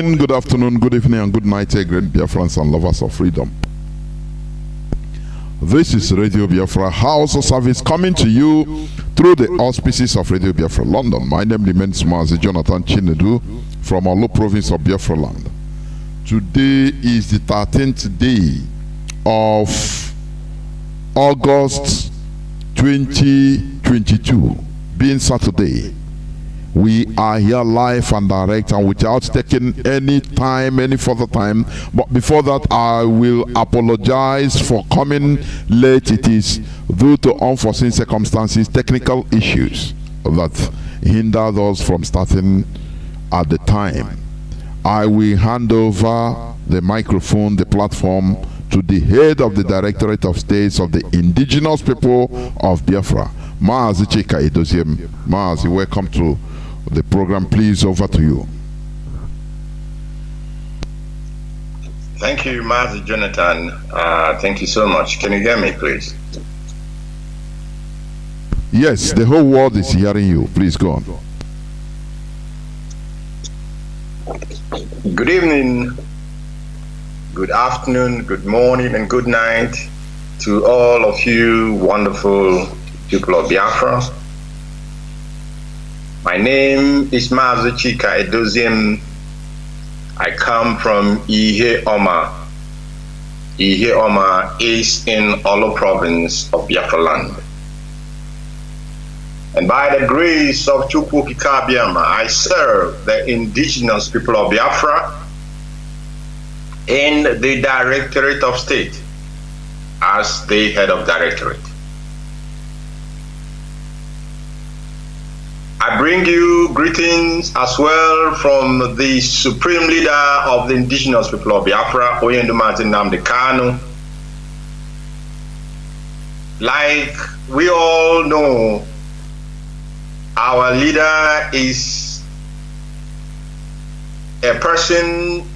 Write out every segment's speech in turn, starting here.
morning, good afternoon, good evening, and good night, great Biafrans and lovers of freedom. This is Radio Biafra HAUSA-SERVICE coming to you through the auspices of Radio Biafra London. My name remains Mazi Chinedu from Olo province of Biafra land. Today is the 13th day of August 2022, being Saturday. We are here live and direct and without taking any further time. But before that, I will apologize for coming late. It is due to unforeseen circumstances, technical issues that hindered us from starting at the time. I will hand over the microphone, the platform, to the head of the Directorate of States of the Indigenous People of Biafra, Mazi Chika Edoziem. Mazi, welcome to the program. Please, over to you. Thank you, Mazi Jonathan. Thank you so much. Can you hear me, please? Yes, the whole world is hearing you. Please go on. Good evening, good afternoon, good morning, and good night to all of you wonderful people of Biafra. My name is Mazi Chika Edoziem. I come from Ihe Oma. Ihe Oma is in Olo province of Biafra land. And by the grace of Chukwu Kikabiama, I serve the indigenous people of Biafra in the Directorate of State as the head of directorate. I bring you greetings as well from the supreme leader of the indigenous people of Biafra, Nnamdi Kanu. Like we all know, our leader is a person,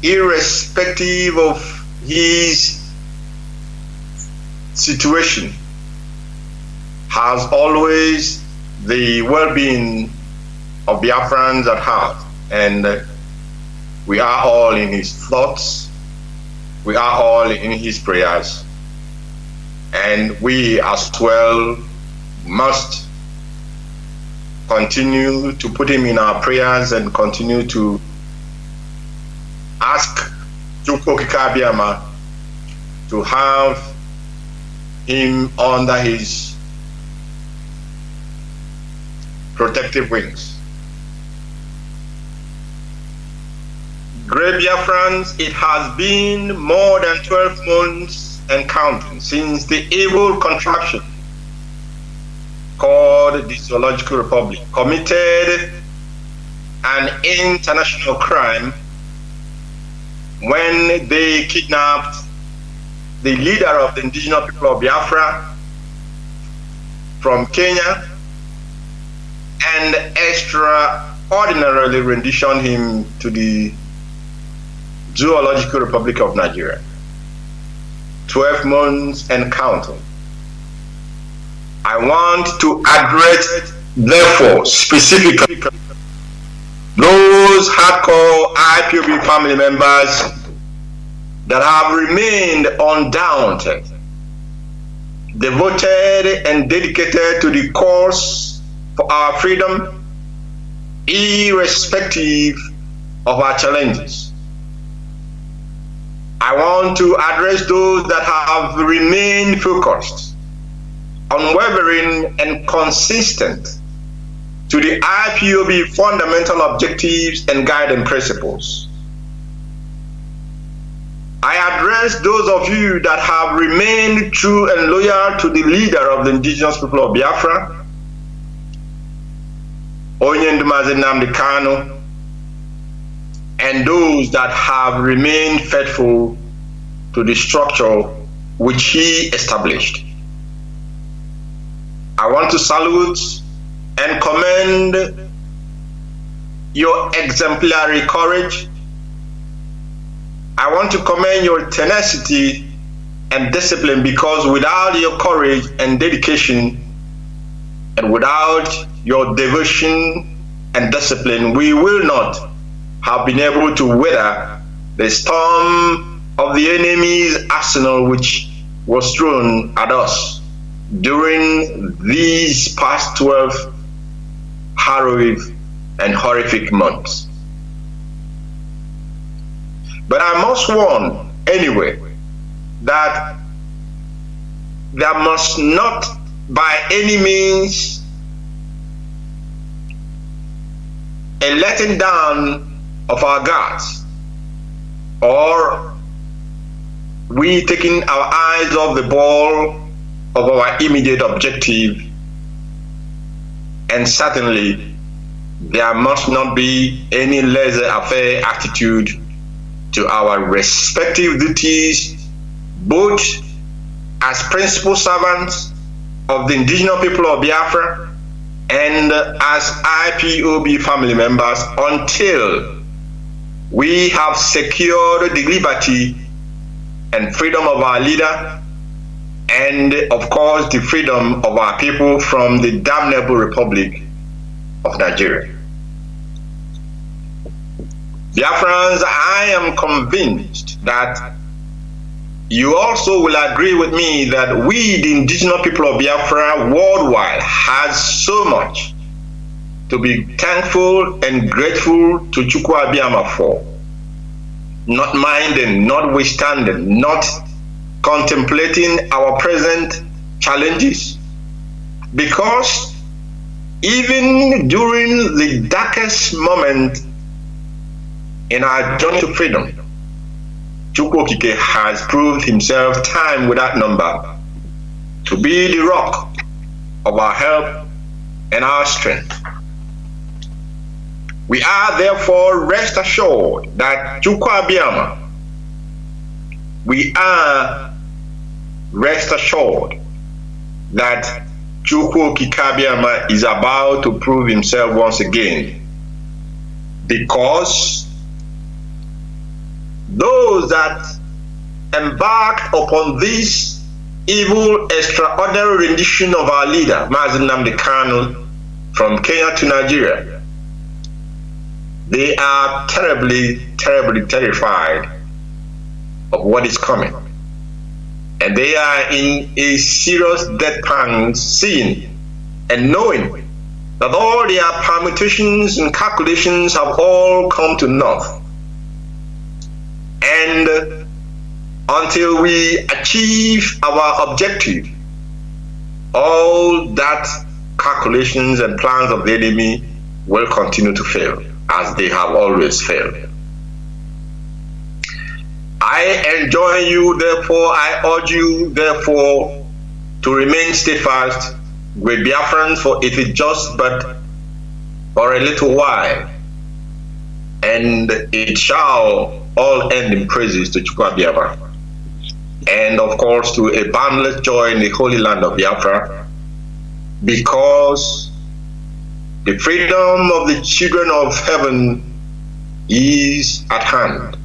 irrespective of his situation, has always the well-being of Biafrans at heart, and we are all in his thoughts, we are all in his prayers, and we as well must continue to put him in our prayers and continue to ask Chukwu Kikabiama to have him under his protective wings. Great Biafrans, it has been more than 12 months and counting since the evil contraption called the Zoological Republic committed an international crime when they kidnapped the leader of the indigenous people of Biafra from Kenya and extraordinarily renditioned him to the Zoological Republic of Nigeria. 12 months and counting. I want to address, therefore, specifically those hardcore IPOB family members that have remained undaunted, devoted and dedicated to the cause for our freedom, irrespective of our challenges. I want to address those that have remained focused, unwavering and consistent to the IPOB fundamental objectives and guiding principles. I address those of you that have remained true and loyal to the leader of the indigenous people of Biafra, Nnamdi Kanu, and those that have remained faithful to the structure which he established. I want to salute and commend your exemplary courage. I want to commend your tenacity and discipline, because without your courage and dedication and without your devotion and discipline, we will not have been able to weather the storm of the enemy's arsenal which was thrown at us during these past 12 harrowing and horrific months. But I must warn anyway that there must not by any means a letting down of our guards, or we taking our eyes off the ball of our immediate objective, and certainly there must not be any laissez-faire attitude to our respective duties, both as principal servants of the indigenous people of Biafra and as IPOB family members, until we have secured the liberty and freedom of our leader, and of course the freedom of our people from the damnable Republic of Nigeria. Biafrans, I am convinced that you also will agree with me that we, the indigenous people of Biafra worldwide, has so much to be thankful and grateful to Chukwu Abiyama for, not minding, notwithstanding, not contemplating our present challenges, because even during the darkest moment in our journey to freedom, Chukwu Okike has proved himself time without number to be the rock of our help and our strength. We are therefore rest assured that Chukwu Abiyama, we are rest assured that Chukwu Okike Abiyama is about to prove himself once again, because those that embarked upon this evil, extraordinary rendition of our leader, Mazi Nnamdi Kanu, from Kenya to Nigeria, they are terribly, terribly terrified of what is coming. And they are in a serious deadpan, seeing and knowing that all their permutations and calculations have all come to naught. And until we achieve our objective, all that calculations and plans of the enemy will continue to fail, as they have always failed. I enjoin you, therefore, I urge you, therefore, to remain steadfast with Biafrans, for it is just but for a little while, and it shall all end in praises to Chukwu Abiyama, and of course to a boundless joy in the holy land of Biafra, because the freedom of the children of heaven is at hand.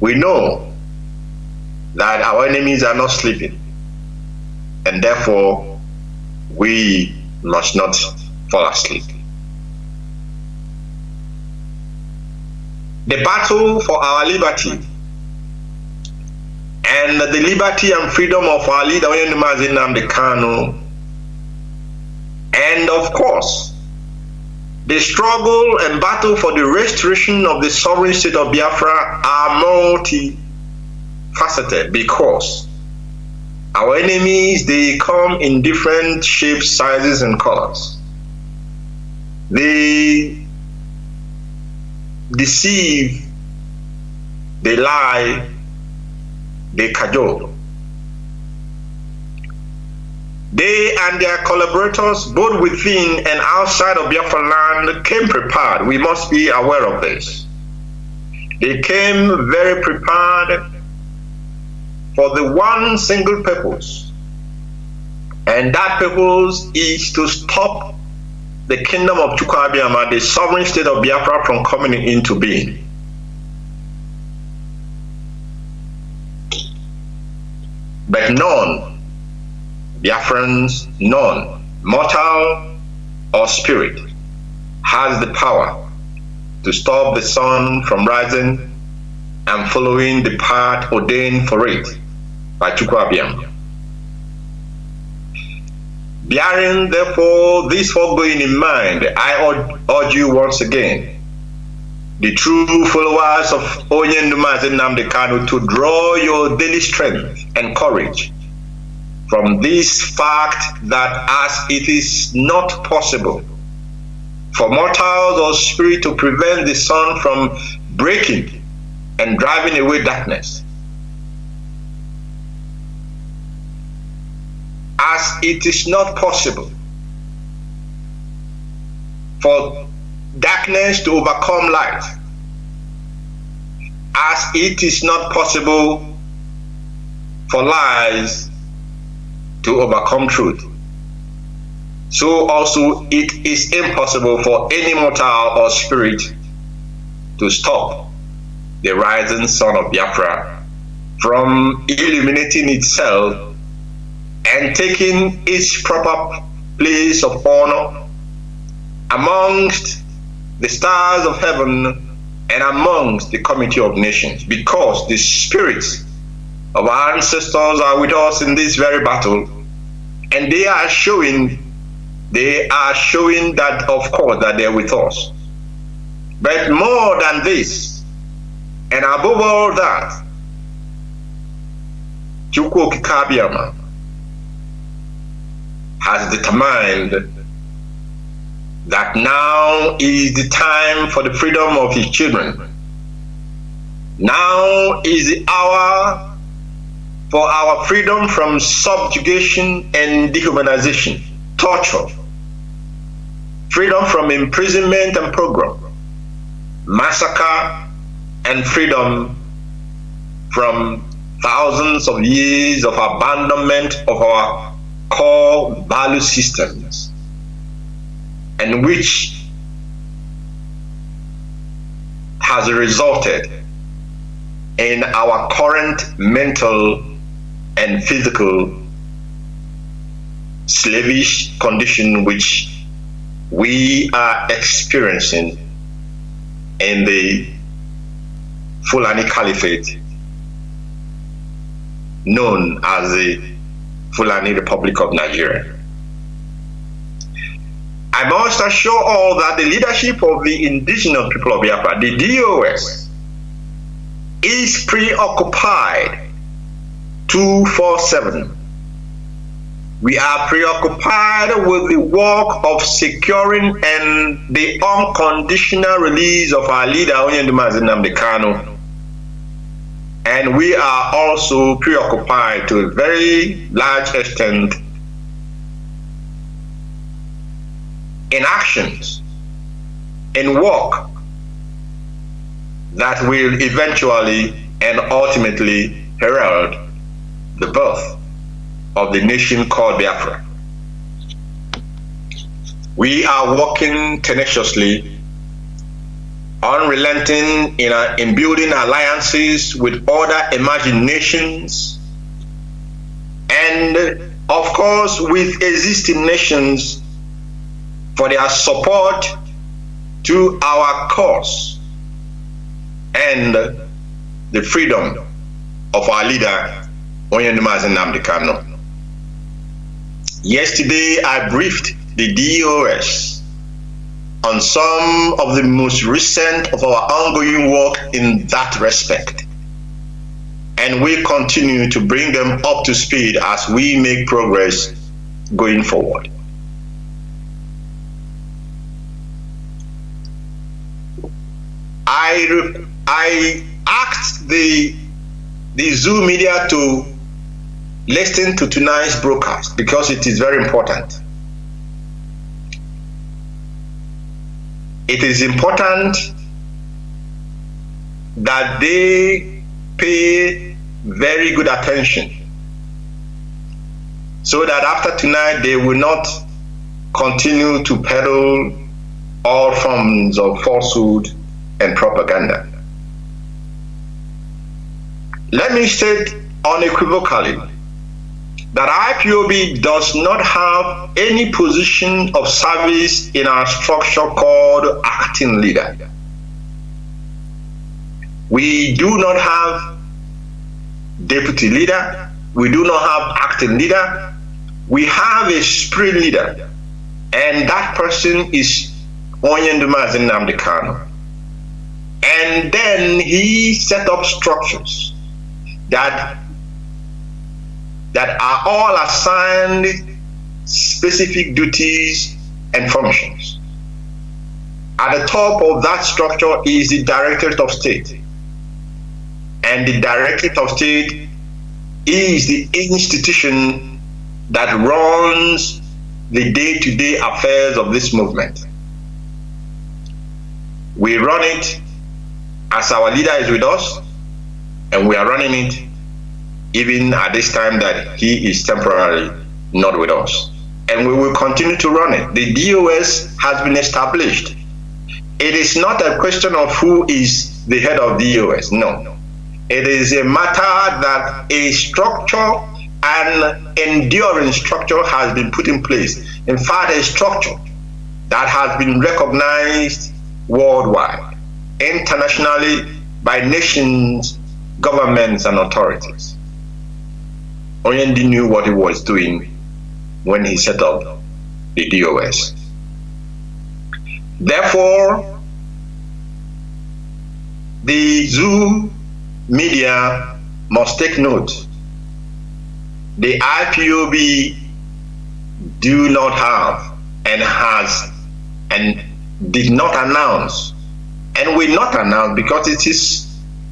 We know that our enemies are not sleeping, and therefore we must not fall asleep. The battle for our liberty and the liberty and freedom of our leader, Mazi Nnamdi Kanu, and of course, the struggle and battle for the restoration of the sovereign state of Biafra are multi-faceted, because our enemies, they come in different shapes, sizes, and colors. They deceive, they lie, they cajole. They and their collaborators, both within and outside of Biafra land, came prepared. We must be aware of this. They came very prepared for the one single purpose, and that purpose is to stop the kingdom of Chukwu Abiyama, the sovereign state of Biafra, from coming into being. But none, Biafrans, none, mortal or spirit, has the power to stop the sun from rising and following the path ordained for it by Chukwu. Bearing therefore this foregoing in mind, I urge you once again, the true followers of Mazi Nnamdi Kanu, to draw your daily strength and courage from this fact that as it is not possible for mortals or spirit to prevent the sun from breaking and driving away darkness, as it is not possible for darkness to overcome light, as it is not possible for lies to overcome truth, so also it is impossible for any mortal or spirit to stop the rising sun of Biafra from illuminating itself and taking its proper place of honor amongst the stars of heaven and amongst the community of nations, because the spirits of our ancestors are with us in this very battle, and they are showing that, of course, that they're with us. But more than this, and above all that, Chukwu Okike has determined that now is the time for the freedom of his children. Now is the hour for our freedom from subjugation and dehumanization, torture, freedom from imprisonment and pogrom, massacre, and freedom from thousands of years of abandonment of our core value systems, and which has resulted in our current mental and physical slavish condition which we are experiencing in the Fulani Caliphate known as the Fulani Republic of Nigeria. I must assure all that the leadership of the indigenous people of Biafra, the DOS, is preoccupied 24/7. We are preoccupied with the work of securing and the unconditional release of our leader, Mazi Nnamdi Kanu. And we are also preoccupied to a very large extent in actions, in work that will eventually and ultimately herald the birth of the nation called Biafra. We are working tenaciously, unrelenting in building alliances with other emerging nations, and of course with existing nations for their support to our cause and the freedom of our leader, Mazi Nnamdi Kanu. Yesterday, I briefed the DOS on some of the most recent of our ongoing work in that respect, and we continue to bring them up to speed as we make progress going forward. I asked the Zoo media to listen to tonight's broadcast because it is very important. It is important that they pay very good attention so that after tonight they will not continue to peddle all forms of falsehood and propaganda. Let me state unequivocally that IPOB does not have any position of service in our structure called acting leader. We do not have deputy leader. We do not have acting leader. We have a supreme leader, and that person is Mazi Nnamdi Kanu. And then he set up structures that are all assigned specific duties and functions. At the top of that structure is the Directorate of State. And the Directorate of State is the institution that runs the day-to-day affairs of this movement. We run it as our leader is with us, and we are running it even at this time that he is temporarily not with us. And we will continue to run it. The DOS has been established. It is not a question of who is the head of DOS, no. It is a matter that a structure, an enduring structure has been put in place. In fact, a structure that has been recognized worldwide, internationally, by nations, governments, and authorities. Nnamdi knew what he was doing when he set up the DOS. Therefore, the Zoo media must take note. The IPOB do not have and has and did not announce and will not announce, because it is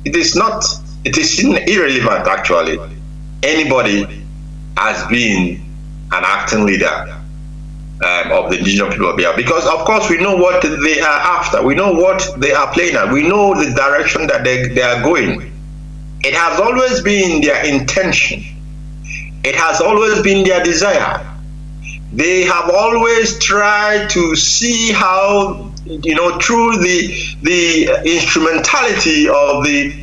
irrelevant actually. Anybody has been an acting leader of the indigenous people of Biafra, because of course we know what they are after, we know what they are playing at, we know the direction that they are going. It has always been their intention, it has always been their desire. They have always tried to see how, through the instrumentality of the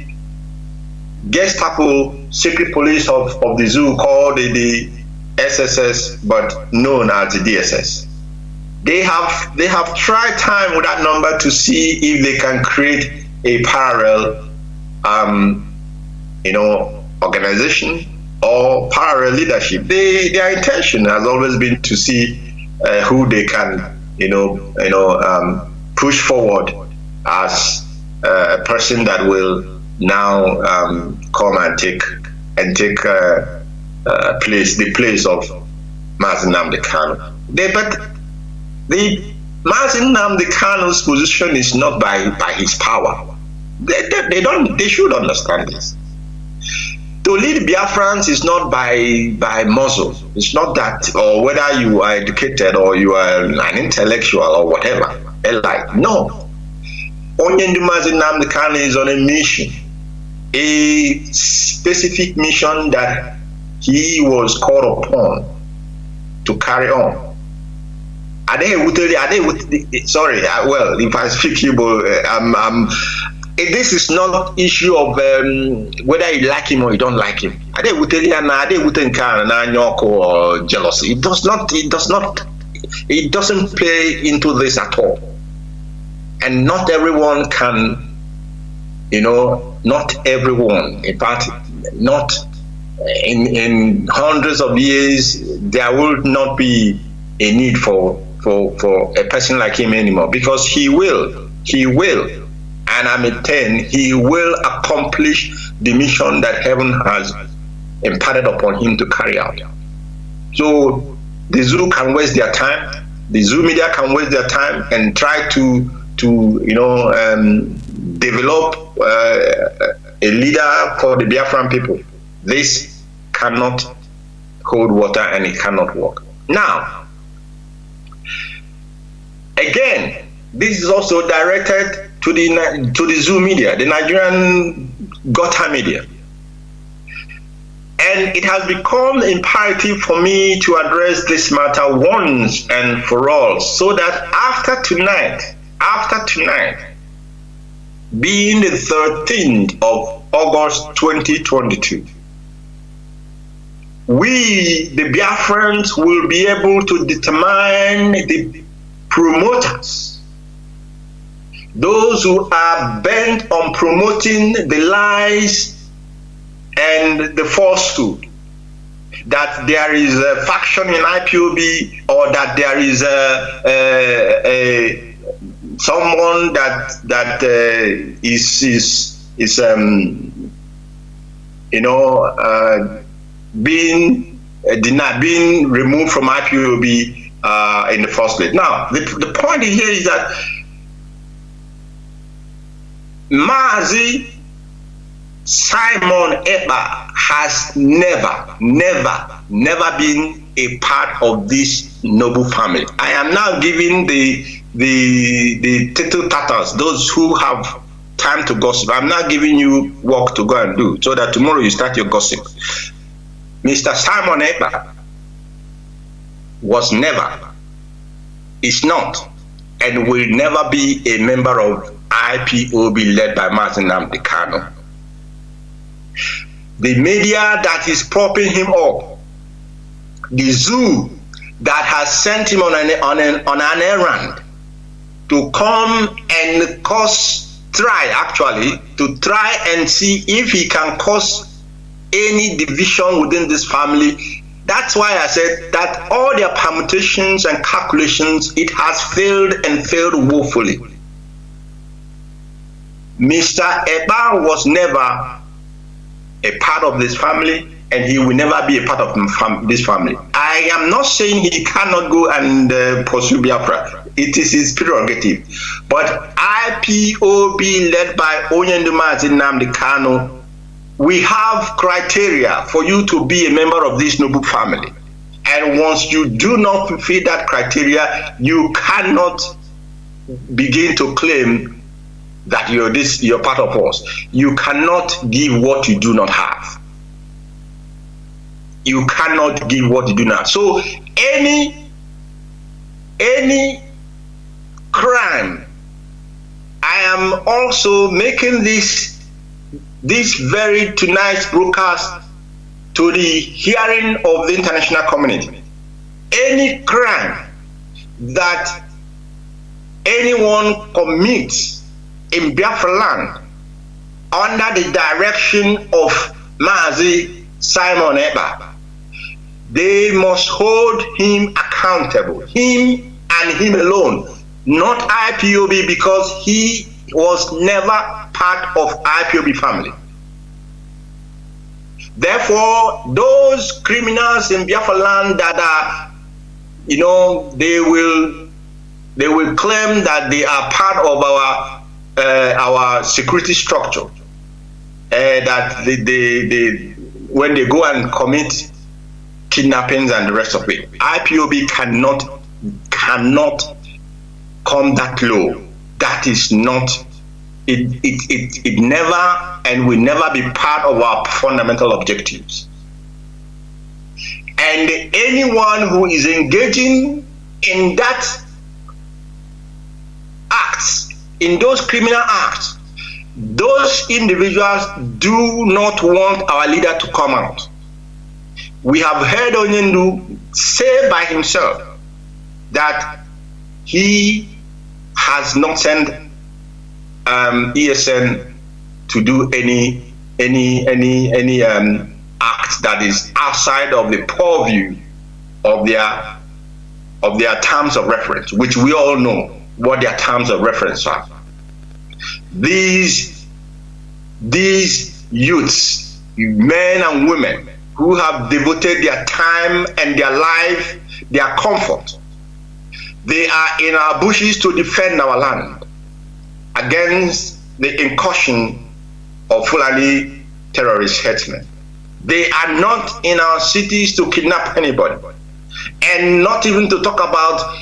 Gestapo secret police of the zoo, called the SSS, but known as the DSS. They have tried time with that number to see if they can create a parallel organization or parallel leadership. Their intention has always been to see who they can push forward as a person that will now come and take the place of Mazi Nnamdi Kanu. But the Mazi Nnamdi Kanu's position is not by his power. They should understand this. To lead Biafrans is not by muscle. It's not that, or whether you are educated or you are an intellectual or whatever. No. Mazi Nnamdi Kanu is on a mission, a specific mission that he was called upon to carry on. Sorry, well, if I speak Igbo, this is not issue of whether you like him or you don't like him. Or jealousy. It doesn't play into this at all. And not everyone can, not everyone, in fact, not in hundreds of years, there will not be a need for a person like him anymore, because he will, and I'm a 10, he will accomplish the mission that heaven has imparted upon him to carry out. So the Zoo can waste their time, the Zoo media can waste their time and try to develop a leader for the Biafran people. This cannot hold water and it cannot work. Now, again, this is also directed to the Zoo media, the Nigerian Gota media. And it has become imperative for me to address this matter once and for all, so that after tonight, being the 13th of August 2022, we, the Biafrans, will be able to determine the promoters, those who are bent on promoting the lies and the falsehood that there is a faction in IPOB, or that there is someone that is being denied, being removed from IPOB in the first place. Now, the point here is that Mazi Simon Ekpa has never been a part of this noble family. I am now giving the tittle tatters, those who have time to gossip. I'm not giving you work to go and do, so that tomorrow you start your gossip. Mr. Simon Ekpa was never, is not, and will never be a member of IPOB led by Nnamdi Kanu. The media that is propping him up, the zoo that has sent him on an errand to come and try and see if he can cause any division within this family. That's why I said that all their permutations and calculations, it has failed and failed woefully. Mr. Ekpa was never a part of this family, and he will never be a part of this family. I am not saying he cannot go and pursue Biafra. It is his prerogative. But IPOB led by Mazi Nnamdi Kanu, we have criteria for you to be a member of this noble family. And once you do not fulfill that criteria, you cannot begin to claim that you're part of us. You cannot give what you do not have. You cannot give what you do not. So any crime, I am also making this very tonight's broadcast to the hearing of the international community. Any crime that anyone commits in Biafra land under the direction of Mazi Simon Ekpa, they must hold him accountable, him and him alone, not IPOB, because he was never part of IPOB family. Therefore, those criminals in Biafra land that are, they will claim that they are part of our security structure, that they when they go and commit kidnappings and the rest of it, IPOB cannot come that low. That is not, it never and will never be part of our fundamental objectives. And anyone who is engaging in that acts, in those criminal acts, those individuals do not want our leader to come out. We have heard Chinedu say by himself that he has not sent ESN to do any act that is outside of the purview of their terms of reference, which we all know what their terms of reference are. These youths, men and women, who have devoted their time and their life, their comfort, they are in our bushes to defend our land against the incursion of Fulani terrorist herdsmen. They are not in our cities to kidnap anybody, and not even to talk about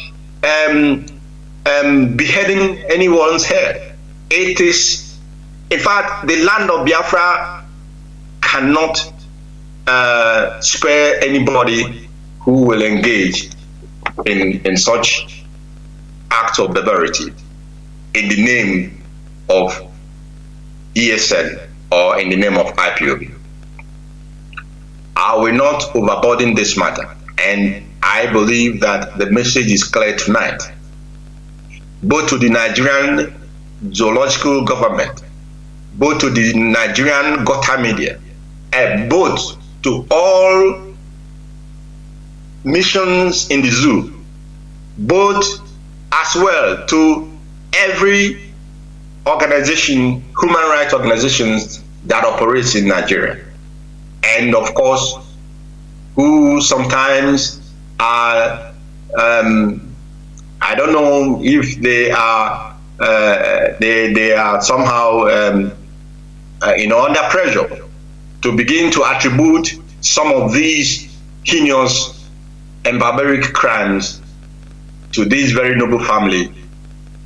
beheading anyone's head. It is, in fact, the land of Biafra cannot spare anybody who will engage in such acts of barbarity in the name of ESN or in the name of IPOB. I will not overburden this matter, and I believe that the message is clear tonight, both to the Nigerian zoological government, both to the Nigerian Gota media, and both to all missions in the zoo, both as well to every organization, human rights organizations that operates in Nigeria, and of course, who sometimes are, I don't know if they are, they are somehow, under pressure to begin to attribute some of these heinous and barbaric crimes to this very noble family,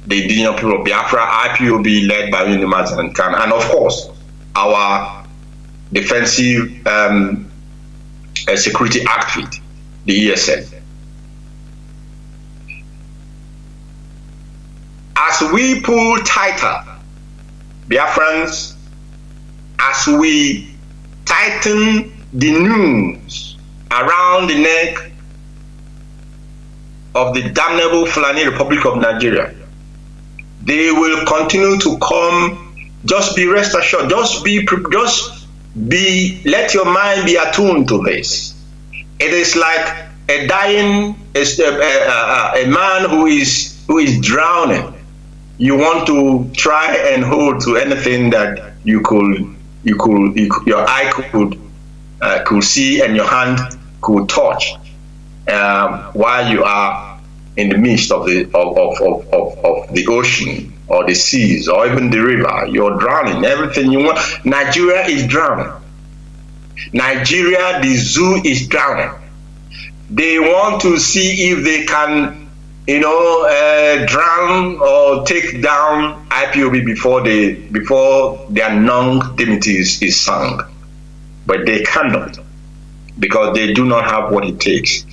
the indigenous people of Biafra, IPOB, led by Nnamdi and Kanu, and of course, our defensive security outfit, the ESN. As we pull tighter, Biafrans, as we tighten the noose around the neck of the damnable Fulani Republic of Nigeria, they will continue to come. Just be rest assured, let your mind be attuned to this. It is like a dying, a man who is drowning. You want to try and hold to anything that your eye could see and your hand could touch, while you are in the midst of the ocean or the seas or even the river. You're drowning. Everything you want. Nigeria is drowning. Nigeria, the zoo is drowning. They want to see if they can, drown or take down IPOB before their non-dignity is sunk. But they cannot, because they do not have what it takes.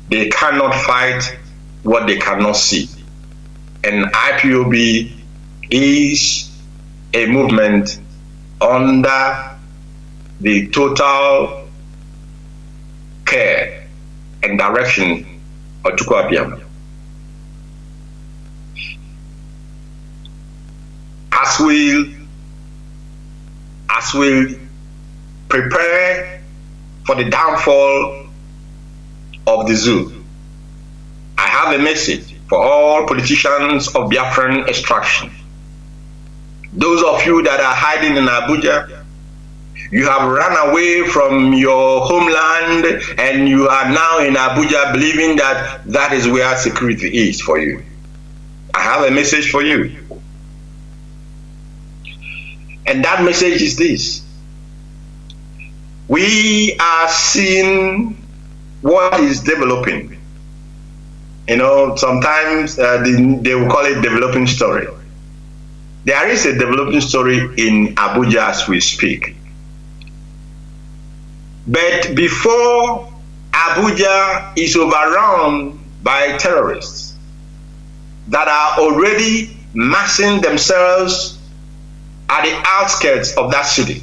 They cannot fight what they cannot see. And IPOB is a movement under the total care and direction of Chukwu. As we prepare for the downfall of the zoo, I have a message for all politicians of Biafran extraction. Those of you that are hiding in Abuja, you have run away from your homeland and you are now in Abuja believing that that is where security is for you. I have a message for you. And that message is this. We are seeing what is developing. Sometimes they will call it developing story. There is a developing story in Abuja as we speak. But before Abuja is overrun by terrorists that are already massing themselves at the outskirts of that city,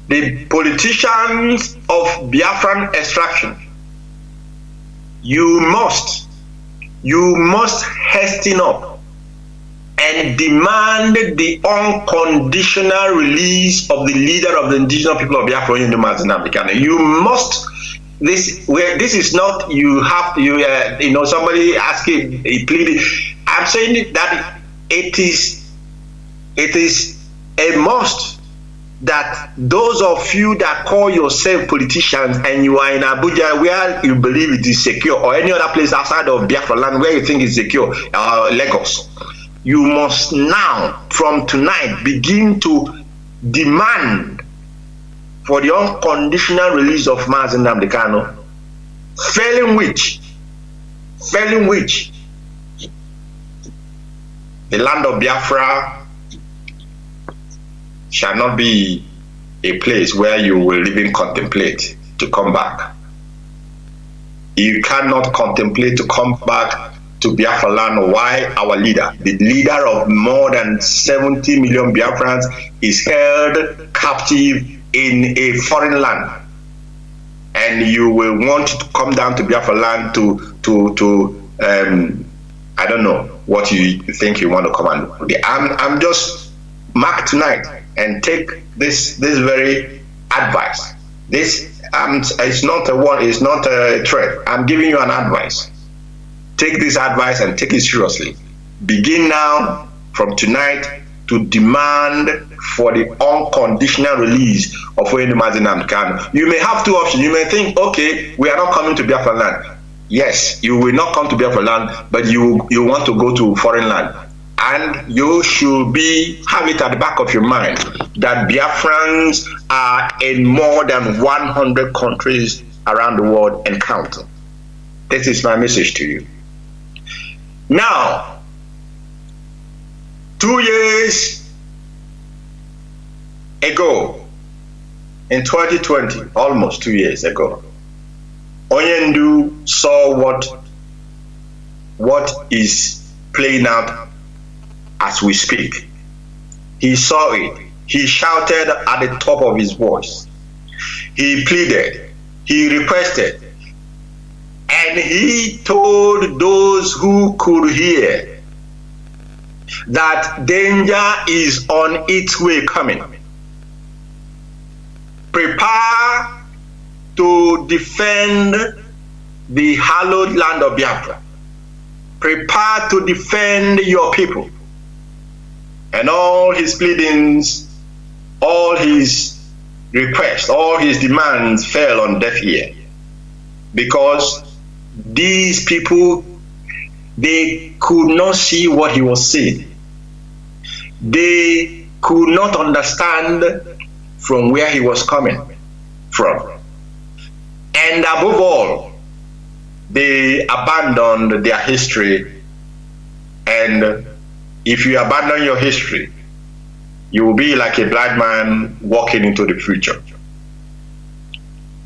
the politicians of Biafran extraction, you must hasten up and demand the unconditional release of the leader of the indigenous people of Biafra, Nnamdi Kanu. You must. This is not somebody asking, pleading. I'm saying that it is a must that those of you that call yourself politicians and you are in Abuja where you believe it is secure, or any other place outside of Biafra land where you think is secure, Lagos, you must now, from tonight, begin to demand for the unconditional release of Mazi Nnamdi Kanu, failing which the land of Biafra shall not be a place where you will even contemplate to come back. You cannot contemplate to come back to Biafra land. Why? Our leader, the leader of more than 70 million Biafrans, is held captive in a foreign land, and you will want to come down to Biafra land to I don't know what you think you want to come and do. I'm just mark tonight and take this very advice. This it's not a threat. I'm giving you an advice. Take this advice and take it seriously. Begin now from tonight to demand for the unconditional release of Mazi Nnamdi Kanu. You may have two options. You may think, okay, we are not coming to Biafra land. Yes, you will not come to Biafra land, but you want to go to foreign land. And you should have it at the back of your mind that Biafrans are in more than 100 countries around the world and counting. This is my message to you. Now, 2 years ago, in 2020, almost 2 years ago, Onyendu saw what is playing out as we speak. He saw it. He shouted at the top of his voice. He pleaded. He requested. And he told those who could hear that danger is on its way coming. Prepare to defend the hallowed land of Biafra. Prepare to defend your people. And all his pleadings, all his requests, all his demands fell on deaf ear. Because these people, they could not see what he was saying. They could not understand from where he was coming from. And above all, they abandoned their history. And if you abandon your history, you will be like a blind man walking into the future.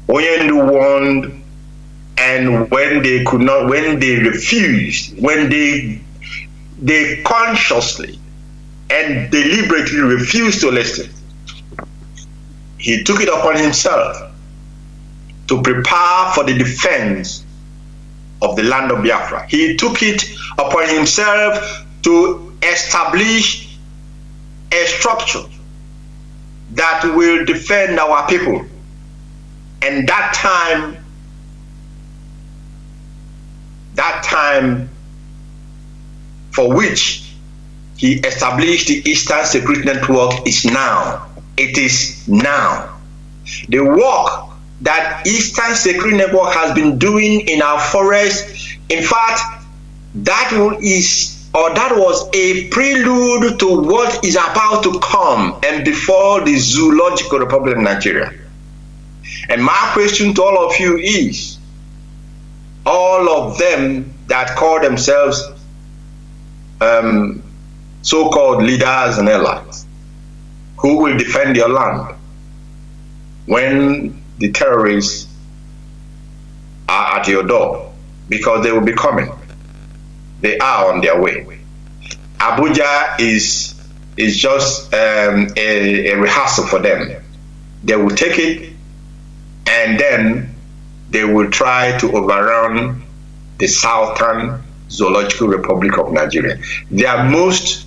Onyendu warned, and when they could not, when they refused, when they consciously and deliberately refused to listen, he took it upon himself to prepare for the defense of the land of Biafra. He took it upon himself to establish a structure that will defend our people. And that time for which he established the Eastern Security Network is now. It is now. The work that Eastern Security Network has been doing in our forest, in fact, that was a prelude to what is about to come and before the Zoological Republic of Nigeria. And my question to all of you is, all of them that call themselves so-called leaders and allies, who will defend your land when the terrorists are at your door? Because they will be coming. They are on their way. Abuja is just a rehearsal for them. They will take it, and then they will try to overrun the Southern Zoological Republic of Nigeria. Their most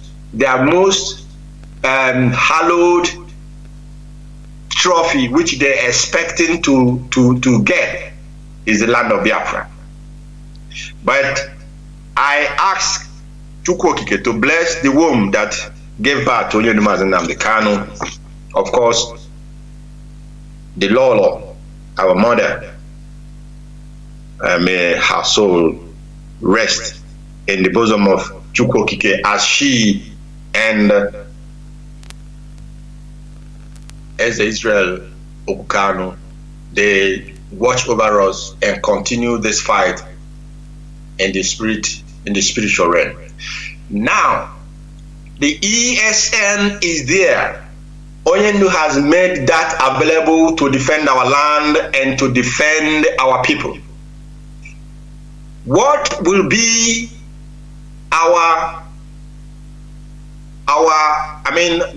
hallowed trophy, which they're expecting to get, is the land of Biafra. But I ask Chukwokike to bless the womb that gave birth to Mazi Nnamdi Kanu. Of course, the Lolo, our mother, may her soul rest in the bosom of Chukwokike as she and as Israel Okukano, they watch over us and continue this fight in the spiritual realm. Now, the ESN is there. Onyendu has made that available to defend our land and to defend our people. What will be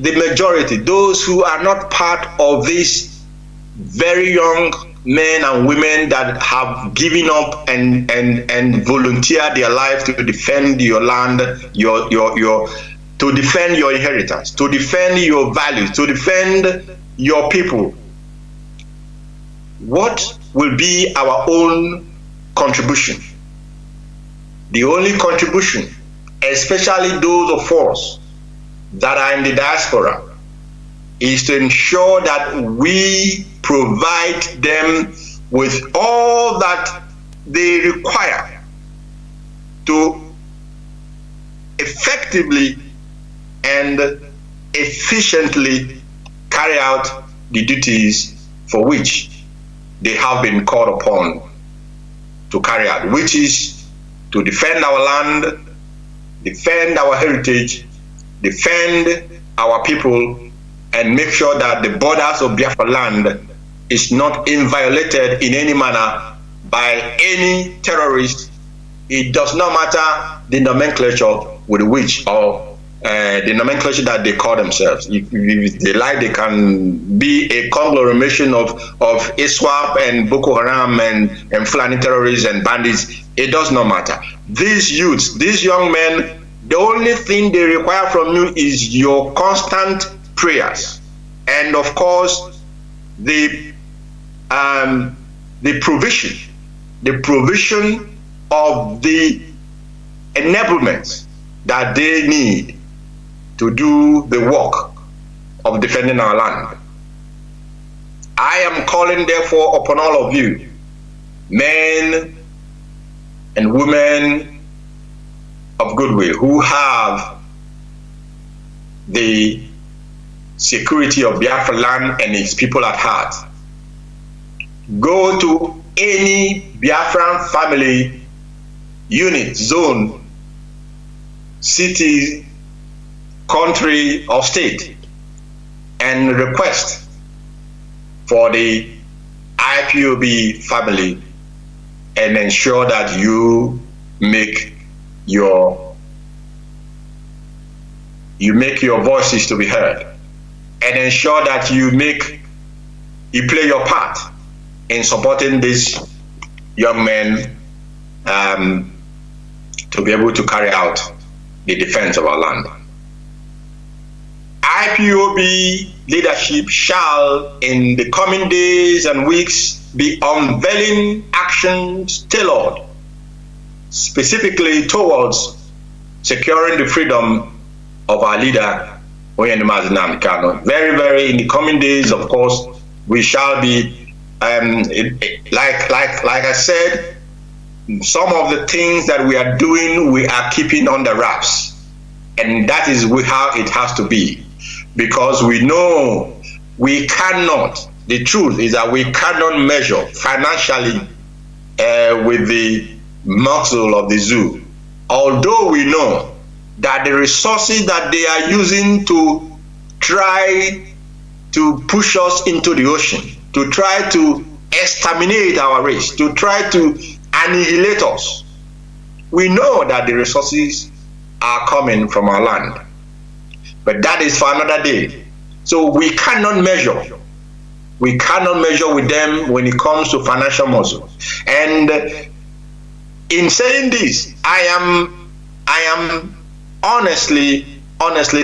the majority, those who are not part of this very young men and women that have given up and volunteered their life to defend your land, to defend your inheritance, to defend your values, to defend your people. What will be our own contribution? The only contribution, especially those of us that are in the diaspora, is to ensure that we provide them with all that they require to effectively and efficiently carry out the duties for which they have been called upon to carry out, which is to defend our land, defend our heritage, defend our people, and make sure that the borders of Biafra land is not inviolated in any manner by any terrorist. It does not matter the nomenclature with which, or the nomenclature that they call themselves. If they like, they can be a conglomeration of ISWAP and Boko Haram and Fulani terrorists and bandits. It does not matter. These youths, these young men, the only thing they require from you is your constant prayers, and of course the provision of the enablements that they need to do the work of defending our land. I am calling therefore upon all of you, men and women of goodwill, who have the security of Biafra land and its people at heart. Go to any Biafran family, unit, zone, city, country, or state, and request for the IPOB family, and ensure that you make your voices to be heard, and ensure that you play your part in supporting these young men to be able to carry out the defense of our land. IPOB leadership shall, in the coming days and weeks, be unveiling actions tailored specifically towards securing the freedom of our leader, Mazi Nnamdi Kanu. Very, very, in the coming days, of course, we shall be, like I said, some of the things that we are doing, we are keeping under wraps. And that is how it has to be. Because we know we cannot, the truth is that we cannot measure financially with the muscle of the zoo. Although we know that the resources that they are using to try to push us into the ocean, to try to exterminate our race, to try to annihilate us, we know that the resources are coming from our land. But that is for another day. So we cannot measure. We cannot measure with them when it comes to financial muscle. And in saying this, I am honestly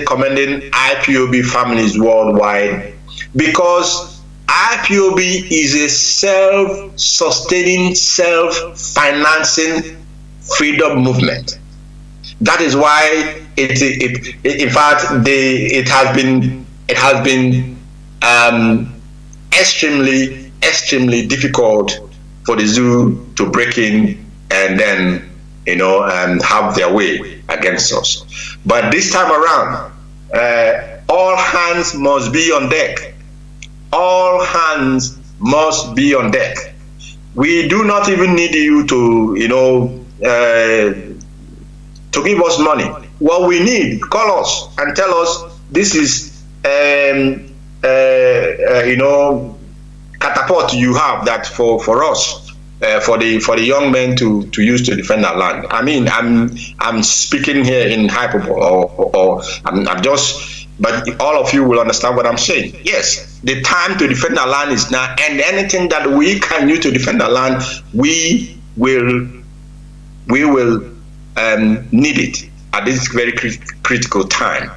commending IPOB families worldwide, because IPOB is a self-sustaining, self-financing freedom movement. That is why it has been extremely difficult for the zoo to break in and then have their way against us. But this time around, all hands must be on deck. All hands must be on deck. We do not even need you to give us money. What we need, call us and tell us this is catapult you have that for us, for the young men to use to defend our land. I mean, I'm speaking here in hyperbole, or I'm just but all of you will understand what I'm saying. Yes, the time to defend our land is now, and anything that we can use to defend our land, we will need it at this very critical time.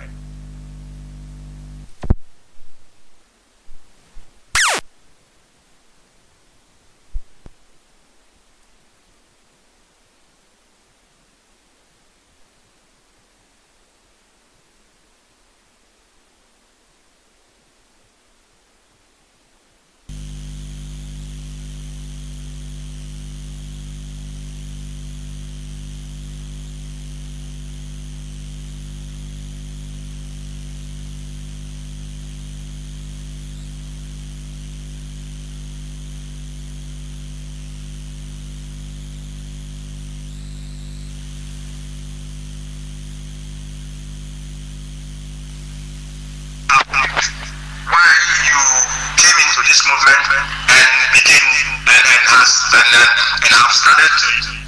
This movement and begin and have started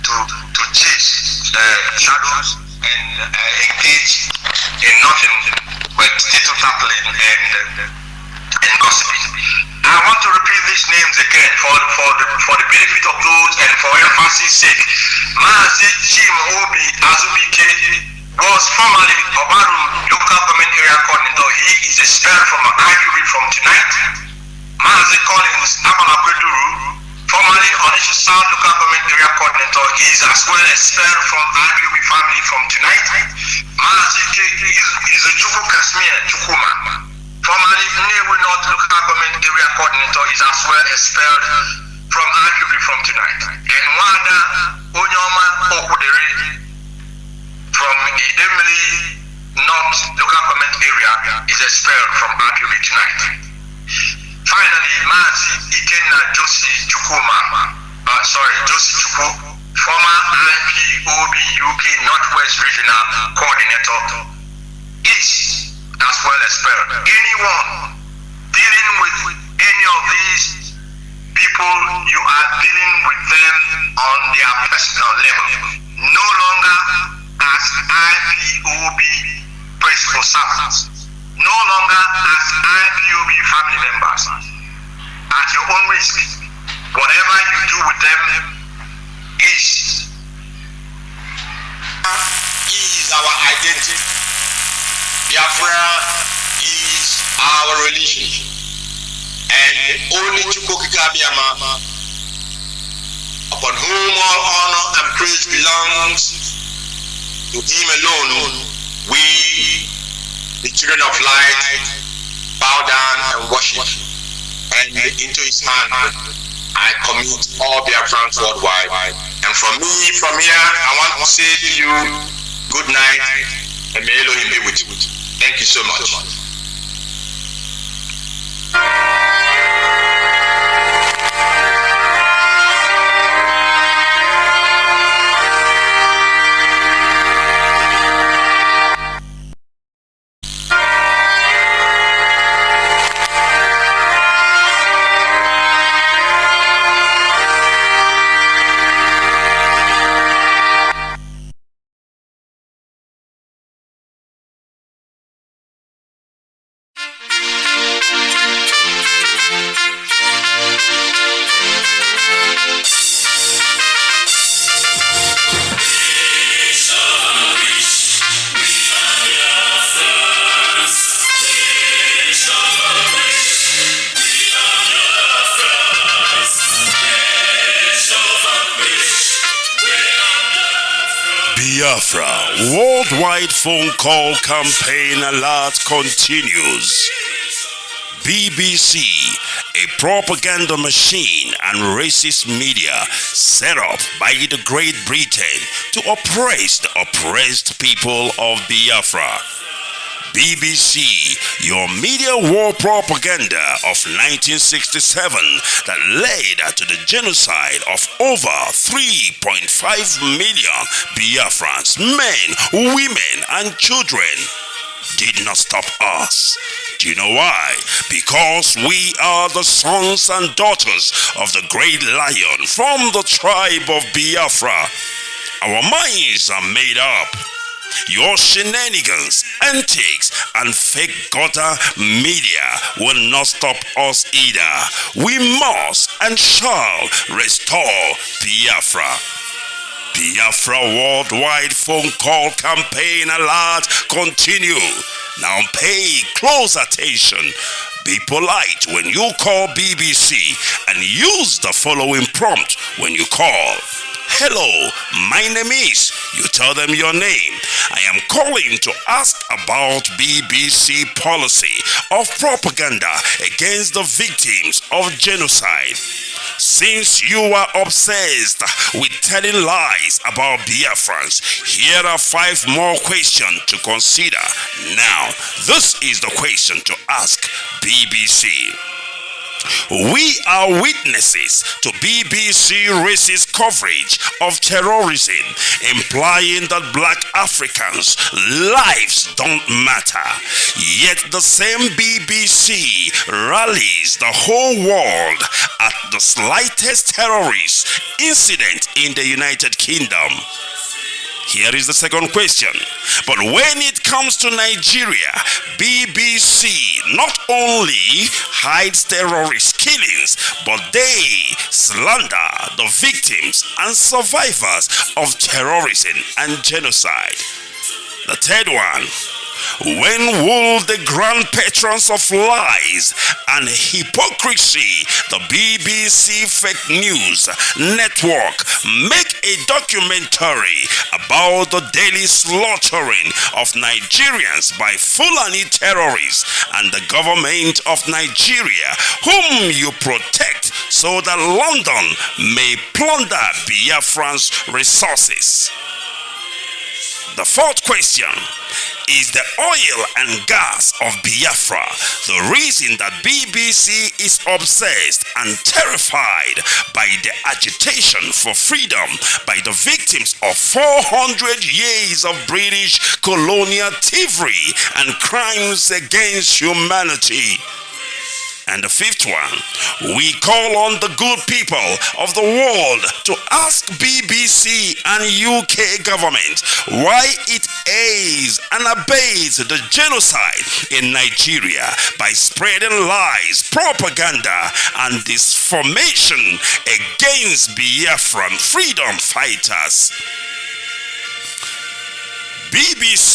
to chase shadows and engage in nothing but tittle tappling and gossiping. I want to repeat these names again for the benefit of those and for emphasis sake. Mazi Obi Azubike was formerly Obaru local government area coordinator. He is expelled from IPOB from tonight. Mazi Collins Abalapeduru, formerly Onisha South local government area coordinator, is as well expelled from IPOB family from tonight. Mazi is a Chuku Kashmir Chukuma, formerly Nnewi North local government area coordinator, is as well expelled from IPOB from tonight. And Wanda Onyoma Okudere from Idemili North local government area is expelled from IPOB tonight. Finally, Mazi Ikenna Josie Chukwu, former IPOB UK Northwest Regional Coordinator, is as well expelled. Anyone dealing with any of these people, you are dealing with them on their personal level, no longer as IPOB principal servants, no longer as IPOB family members. At your own risk, whatever you do with them is our identity. Biafra is our religion, and only Chukwukika, upon whom all honor and praise belongs, to him alone we, the children of light, bow down and worship, and into his hand I commit all Biafrans worldwide. And from here, I want to say to you, good night, and may Elohim be with you. Thank you so much. Biafra worldwide phone call campaign alert continues. BBC, a propaganda machine and racist media set up by the Great Britain to oppress the oppressed people of Biafra. BBC, your media war propaganda of 1967 that led to the genocide of over 3.5 million Biafrans, men, women, and children, did not stop us. Do you know why? Because we are the sons and daughters of the great lion from the tribe of Biafra. Our minds are made up. Your shenanigans, antics, and fake gutter media will not stop us either. We must and shall restore Biafra. Biafra worldwide phone call campaign alert continue. Now pay close attention. Be polite when you call BBC and use the following prompt when you call. Hello, my name is. You tell them your name. I am calling to ask about BBC policy of propaganda against the victims of genocide. Since you are obsessed with telling lies about Biafrans, here are 5 more questions to consider. Now, this is the question to ask BBC. We are witnesses to BBC racist coverage of terrorism, implying that black Africans' lives don't matter. Yet the same BBC rallies the whole world at the slightest terrorist incident in the United Kingdom. Here is the second question. But when it comes to Nigeria, BBC not only hides terrorist killings, but they slander the victims and survivors of terrorism and genocide. The third one. When will the grand patrons of lies and hypocrisy, the BBC Fake News Network, make a documentary about the daily slaughtering of Nigerians by Fulani terrorists and the government of Nigeria, whom you protect so that London may plunder Biafran's resources? The fourth question. Is the oil and gas of Biafra the reason that BBC is obsessed and terrified by the agitation for freedom by the victims of 400 years of British colonial thievery and crimes against humanity? And the fifth one, we call on the good people of the world to ask BBC and UK government why it aids and abates the genocide in Nigeria by spreading lies, propaganda, and disinformation against Biafran freedom fighters. BBC,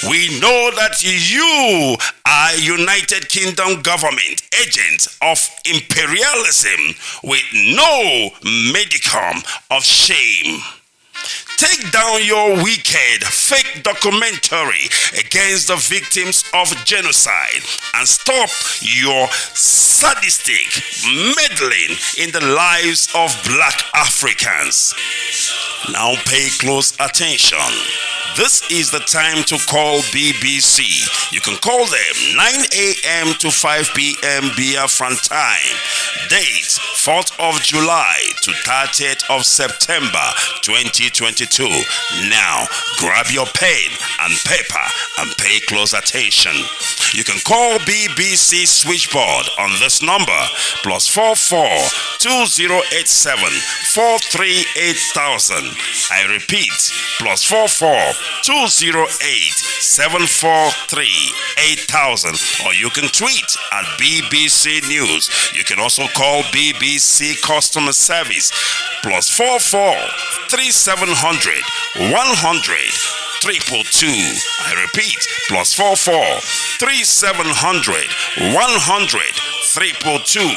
we know that you are United Kingdom government agents of imperialism with no modicum of shame. Take down your wicked fake documentary against the victims of genocide and stop your sadistic meddling in the lives of black Africans. Now pay close attention. This is the time to call BBC. You can call them 9 a.m. to 5 p.m. Biafran time. Date 4th of July to 30th of September 2022. Now grab your pen and paper and pay close attention. You can call BBC switchboard on this number +44 2087 438,000. I repeat, +44 208 743 8000, or you can tweet at BBC News. You can also call BBC Customer Service +44 3700 100 222. I repeat, +44 3700 100 222.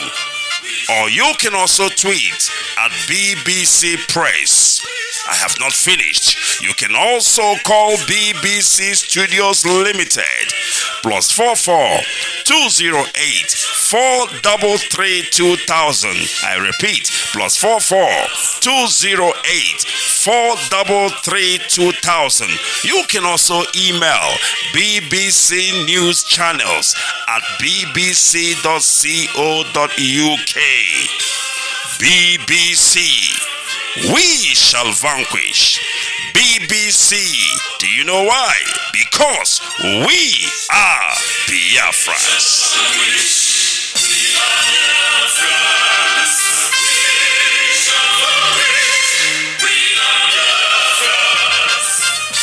Or you can also tweet at BBC Press. I have not finished. You can also call BBC Studios Limited +44 208 433 2000. I repeat, +44 208 433 2000. You can also email BBC News Channels at bbc.co.uk. BBC, we shall vanquish. BBC, do you know why? Because we are Biafrans.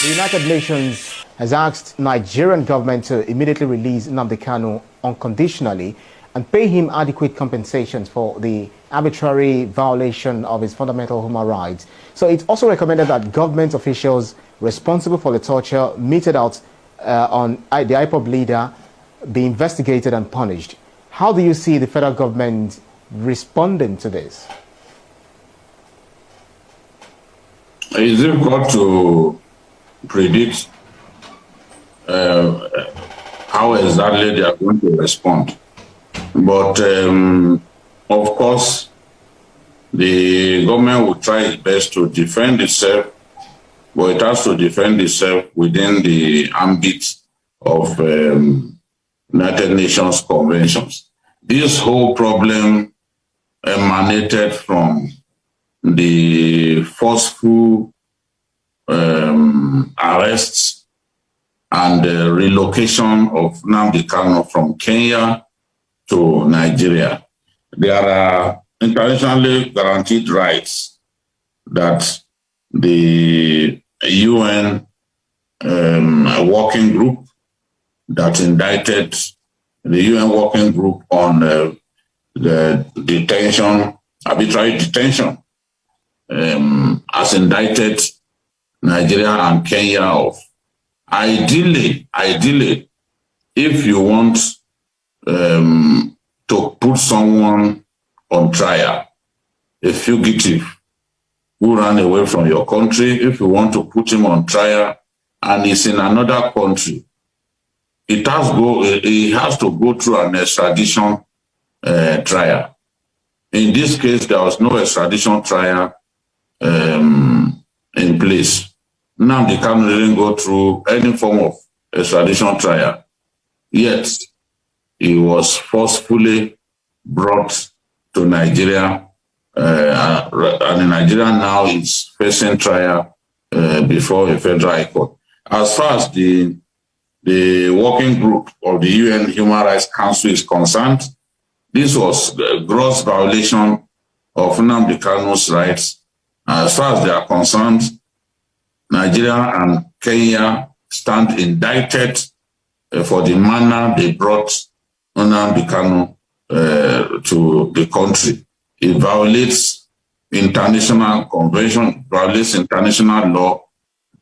The United Nations has asked Nigerian government to immediately release Nnamdi Kanu unconditionally and pay him adequate compensations for the arbitrary violation of his fundamental human rights. So it's also recommended that government officials responsible for the torture meted out on the IPOB leader be investigated and punished. How do you see the federal government responding to this? It's difficult to predict how exactly they are going to respond. But of course, the government will try its best to defend itself, but it has to defend itself within the ambit of United Nations conventions. This whole problem emanated from the forceful arrests and relocation of Nnamdi Kanu from Kenya to Nigeria. There are internationally guaranteed rights that the UN working group that indicted the UN working group on the detention, arbitrary detention, has indicted Nigeria and Kenya of. Ideally, if you want to put someone on trial, a fugitive who ran away from your country, if you want to put him on trial and he's in another country, he has to go through an extradition trial. In this case, there was no extradition trial in place. Nnamdi Kanu didn't go through any form of extradition trial, yet he was forcefully brought to Nigeria, and Nigeria now is facing trial before a federal high court. As far as the working group of the UN Human Rights Council is concerned, this was a gross violation of Nnamdi Kanu's rights. As far as they are concerned, Nigeria and Kenya stand indicted for the manner they brought Nnamdi Kanu to the country. It violates international convention, violates international law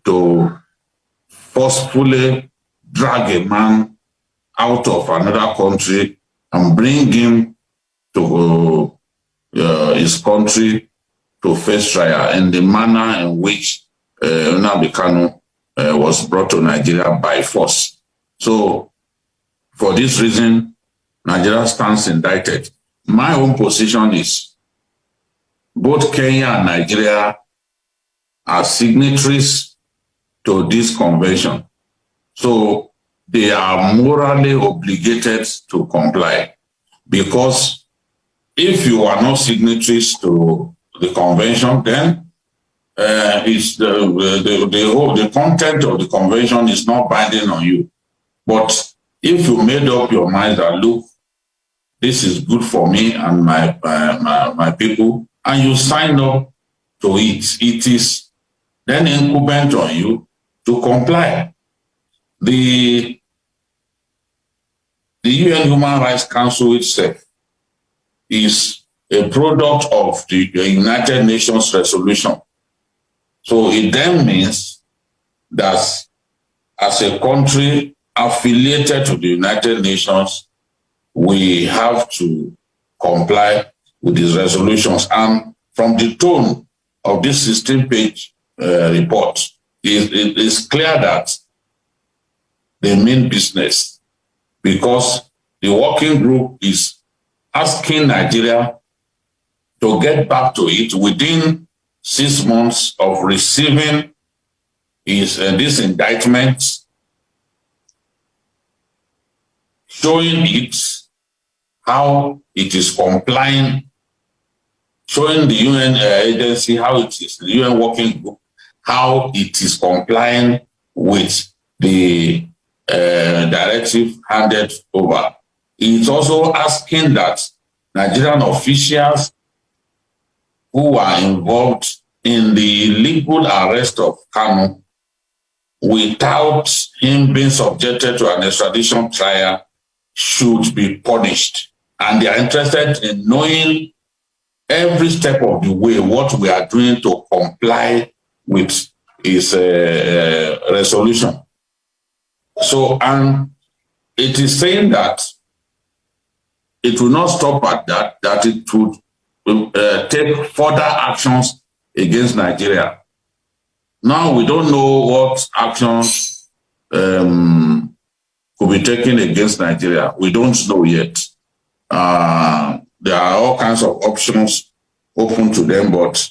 to forcefully drag a man out of another country and bring him to his country to face trial in the manner in which Nnamdi Kanu was brought to Nigeria by force. So, for this reason, Nigeria stands indicted. My own position is both Kenya and Nigeria are signatories to this convention. So, they are morally obligated to comply, because if you are not signatories to the convention, then the content of the convention is not binding on you. But if you made up your mind that, look, this is good for me and my people, and you sign up to it, it is then incumbent on you to comply. The UN Human Rights Council itself is a product of the United Nations resolution. So it then means that as a country affiliated to the United Nations, we have to comply with these resolutions. And from the tone of this 16-page report, it is clear that they mean business, because the working group is asking Nigeria to get back to it within 6 months of receiving this indictment, showing it how it is complying, showing the UN agency how it is, the UN working group, how it is complying with the directive handed over. It's also asking that Nigerian officials who are involved in the illegal arrest of Kanu without him being subjected to an extradition trial should be punished. And they are interested in knowing every step of the way what we are doing to comply with his resolution. So, and it is saying that it will not stop at that, that it would take further actions against Nigeria. Now we don't know what actions could be taken against Nigeria. We don't know yet. There are all kinds of options open to them, but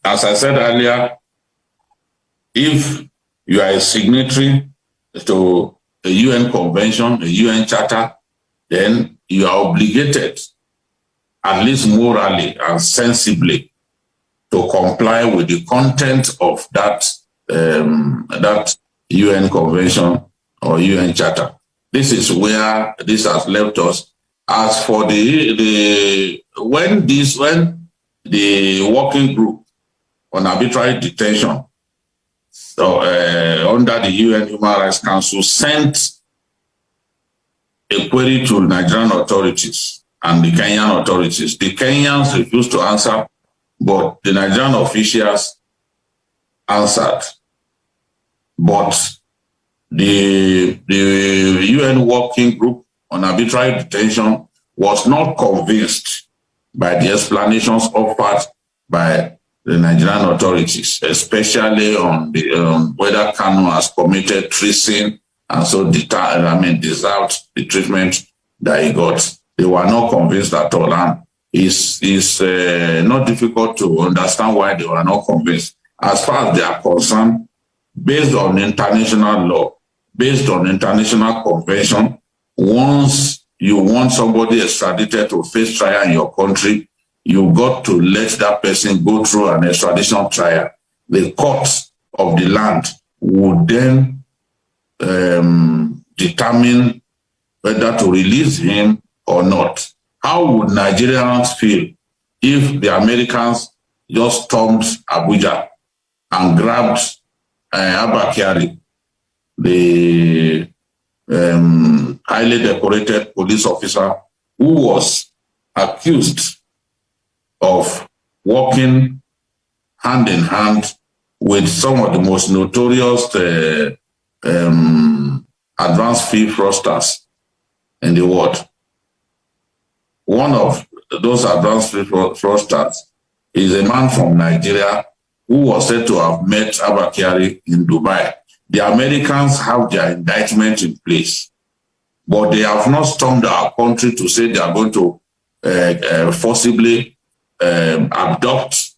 as I said earlier, if you are a signatory to a UN convention, a UN charter, then you are obligated, at least morally and sensibly, to comply with the content of that that UN convention or UN charter. This is where this has left us. As for when the working group on arbitrary detention, so under the UN Human Rights Council, sent a query to Nigerian authorities and the Kenyan authorities. The Kenyans refused to answer, but the Nigerian officials answered. But the UN working group on arbitrary detention was not convinced by the explanations offered by the Nigerian authorities, especially on the whether Kanu has committed treason and so deserved the treatment that he got. They were not convinced at all, and it's not difficult to understand why they were not convinced. As far as they are concerned, based on international law, based on international convention, once you want somebody extradited to face trial in your country, you got to let that person go through an extradition trial. The courts of the land would then determine whether to release him or not. How would Nigerians feel if the Americans just stormed Abuja and grabbed Abba Kyari, the highly decorated police officer who was accused of working hand in hand with some of the most notorious advanced fee fraudsters in the world. One of those advanced fee fraudsters is a man from Nigeria who was said to have met Abba Kyari in Dubai. The Americans have their indictment in place, but they have not stormed our country to say they are going to forcibly abduct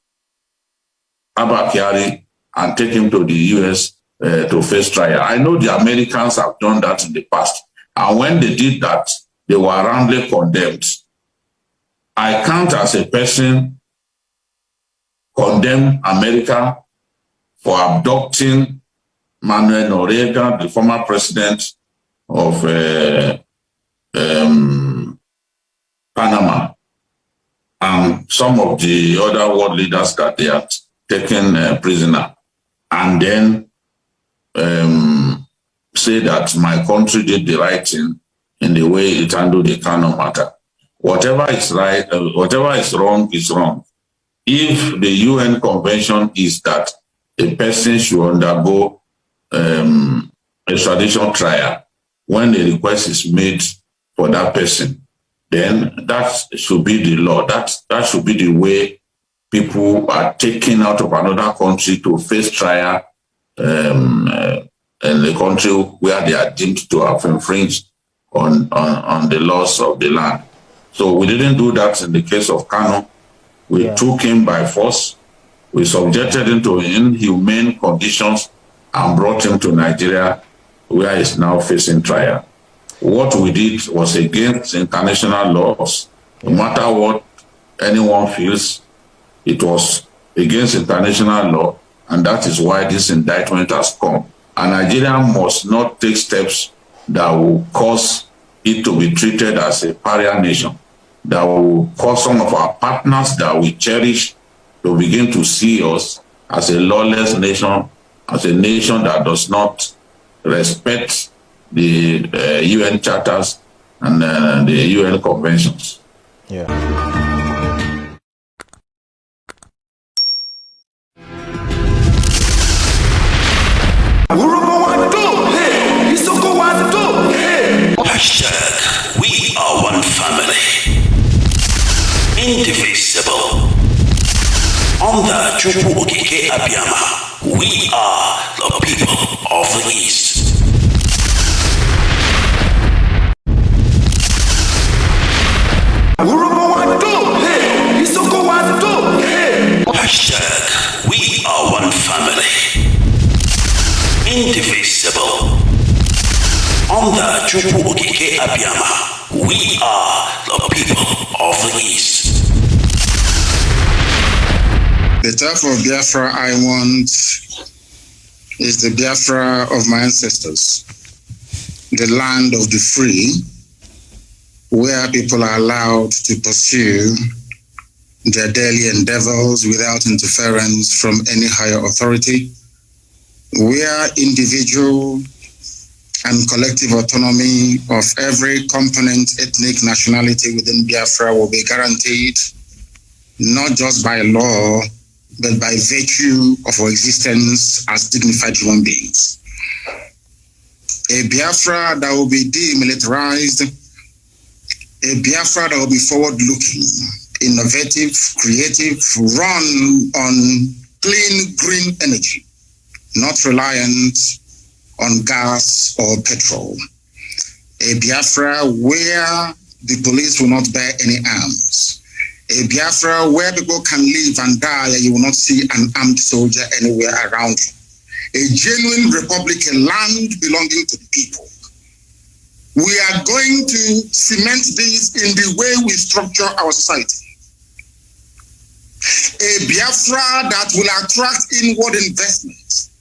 Abba Kyari and take him to the US to face trial. I know the Americans have done that in the past, and when they did that, they were roundly condemned. I can't, as a person, condemn America for abducting Manuel Noriega, the former president of Panama, and some of the other world leaders that they had taken prisoner, and then say that my country did the right thing in the way it handled the Kanu matter. Whatever is right, whatever is wrong is wrong. If the UN convention is that a person should undergo extradition trial when the request is made for that person, then that should be the law. That should be the way people are taken out of another country to face trial in the country where they are deemed to have infringed on the laws of the land. So we didn't do that in the case of Kanu. We took him by force. We subjected him to inhumane conditions and brought him to Nigeria, where he's now facing trial. What we did was against international laws. No matter what anyone feels, it was against international law, and that is why this indictment has come. And Nigeria must not take steps that will cause it to be treated as a pariah nation, that will cause some of our partners that we cherish to begin to see us as a lawless nation as a nation that does not respect the UN charters and the UN conventions. Yeah. Hashtag we are one family. Indivisible. Under Chukwu Okike Abiyama, we are the people of the East. Hashtag we are one family. Indivisible. Under Chukwu Okike Abiyama, we are the people of the East. The type of Biafra I want is the Biafra of my ancestors, the land of the free, where people are allowed to pursue their daily endeavors without interference from any higher authority, where individual and collective autonomy of every component, ethnic, nationality within Biafra will be guaranteed, not just by law, but by virtue of our existence as dignified human beings. A Biafra that will be demilitarized, a Biafra that will be forward-looking, innovative, creative, run on clean, green energy, not reliant on gas or petrol. A Biafra where the police will not bear any arms. A Biafra where people can live and die and you will not see an armed soldier anywhere around you. A genuine republic, a land belonging to the people. We are going to cement this in the way we structure our society. A Biafra that will attract inward investments.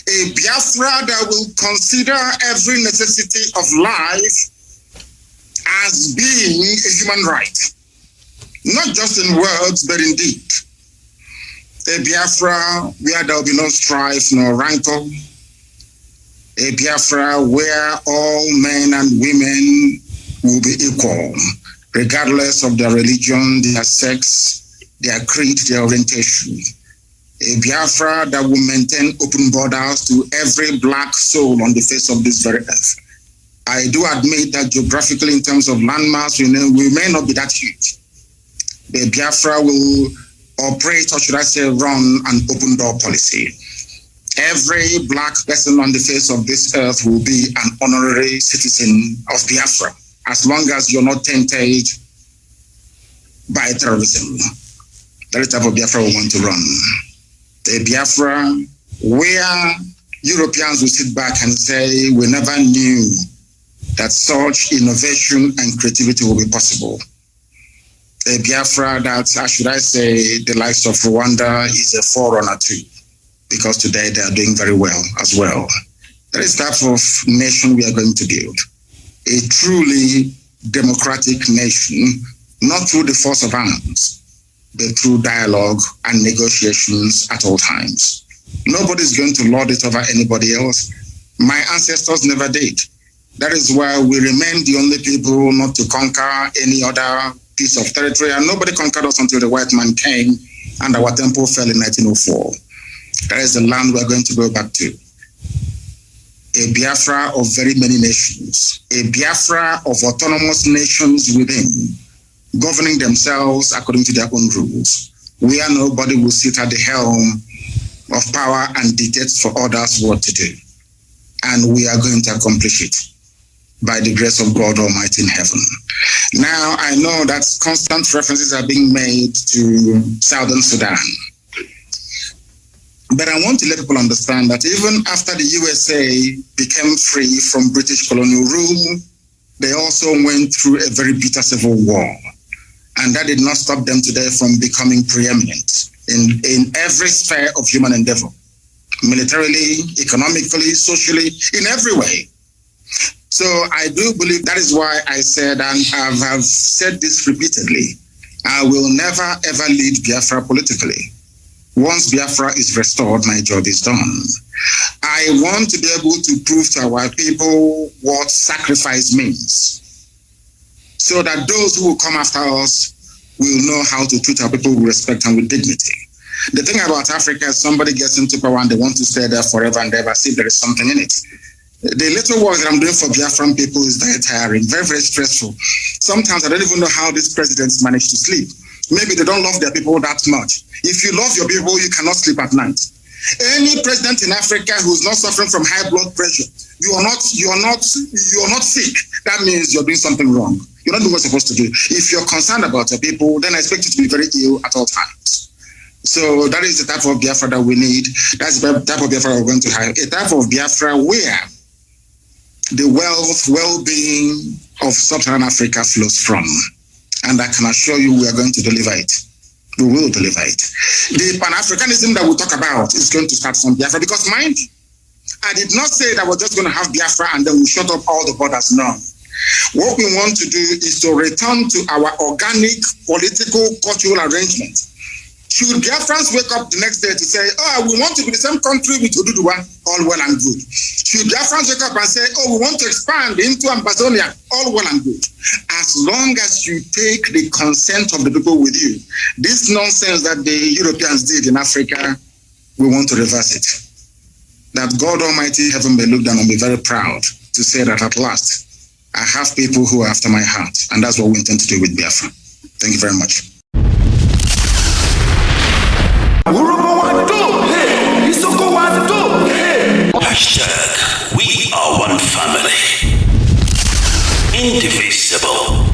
A Biafra that will consider every necessity of life as being a human right. Not just in words, but in deed. A Biafra where there will be no strife nor rancor. A Biafra where all men and women will be equal, regardless of their religion, their sex, their creed, their orientation. A Biafra that will maintain open borders to every black soul on the face of this very earth. I do admit that geographically, in terms of landmass, we may not be that huge. The Biafra will operate, or should I say, run an open door policy. Every black person on the face of this earth will be an honorary citizen of Biafra, as long as you're not tainted by terrorism. That is the type of Biafra we want to run. A Biafra where Europeans will sit back and say, we never knew that such innovation and creativity will be possible. A Biafra that, should I say, the likes of Rwanda is a forerunner to, because today they are doing very well as well. That is the type of nation we are going to build. A truly democratic nation, not through the force of arms, but through dialogue and negotiations at all times. Nobody's going to lord it over anybody else. My ancestors never did. That is why we remain the only people not to conquer any other piece of territory, and nobody conquered us until the white man came and our temple fell in 1904. That is the land we're going to go back to. A Biafra of very many nations, a Biafra of autonomous nations within, governing themselves according to their own rules, where nobody will sit at the helm of power and dictate for others what to do. And we are going to accomplish it by the grace of God Almighty in heaven. Now, I know that constant references are being made to Southern Sudan. But I want to let people understand that even after the USA became free from British colonial rule, they also went through a very bitter civil war. And that did not stop them today from becoming preeminent in every sphere of human endeavor, militarily, economically, socially, in every way. So I do believe that is why I said, and I have said this repeatedly, I will never ever lead Biafra politically. Once Biafra is restored, my job is done. I want to be able to prove to our people what sacrifice means, so that those who will come after us will know how to treat our people with respect and with dignity. The thing about Africa is somebody gets into power and they want to stay there forever and ever, see if there is something in it. The little work that I'm doing for Biafran people is very tiring, very, very stressful. Sometimes I don't even know how these presidents manage to sleep. Maybe they don't love their people that much. If you love your people, you cannot sleep at night. Any president in Africa who's not suffering from high blood pressure, you are not sick. That means you're doing something wrong. You're not doing what you're supposed to do. If you're concerned about your people, then I expect you to be very ill at all times. So that is the type of Biafra that we need. That's the type of Biafra we're going to have. A type of Biafra where the wealth, well-being of Sub-Saharan Africa flows from. And I can assure you we are going to deliver it. We will deliver it. The Pan-Africanism that we talk about is going to start from Biafra, because mind you, I did not say that we're just going to have Biafra and then we shut up all the borders. No. What we want to do is to return to our organic political cultural arrangement. Should Biafrans wake up the next day to say, oh, we want to be the same country with Oduduwa, all well and good. Should Biafrans wake up and say, oh, we want to expand into Amazonia, all well and good. As long as you take the consent of the people with you, this nonsense that the Europeans did in Africa, we want to reverse it. That God Almighty Heaven may look down and be very proud to say that at last, I have people who are after my heart. And that's what we intend to do with Biafra. Thank you very much. Hashtag, we are one family. Indivisible.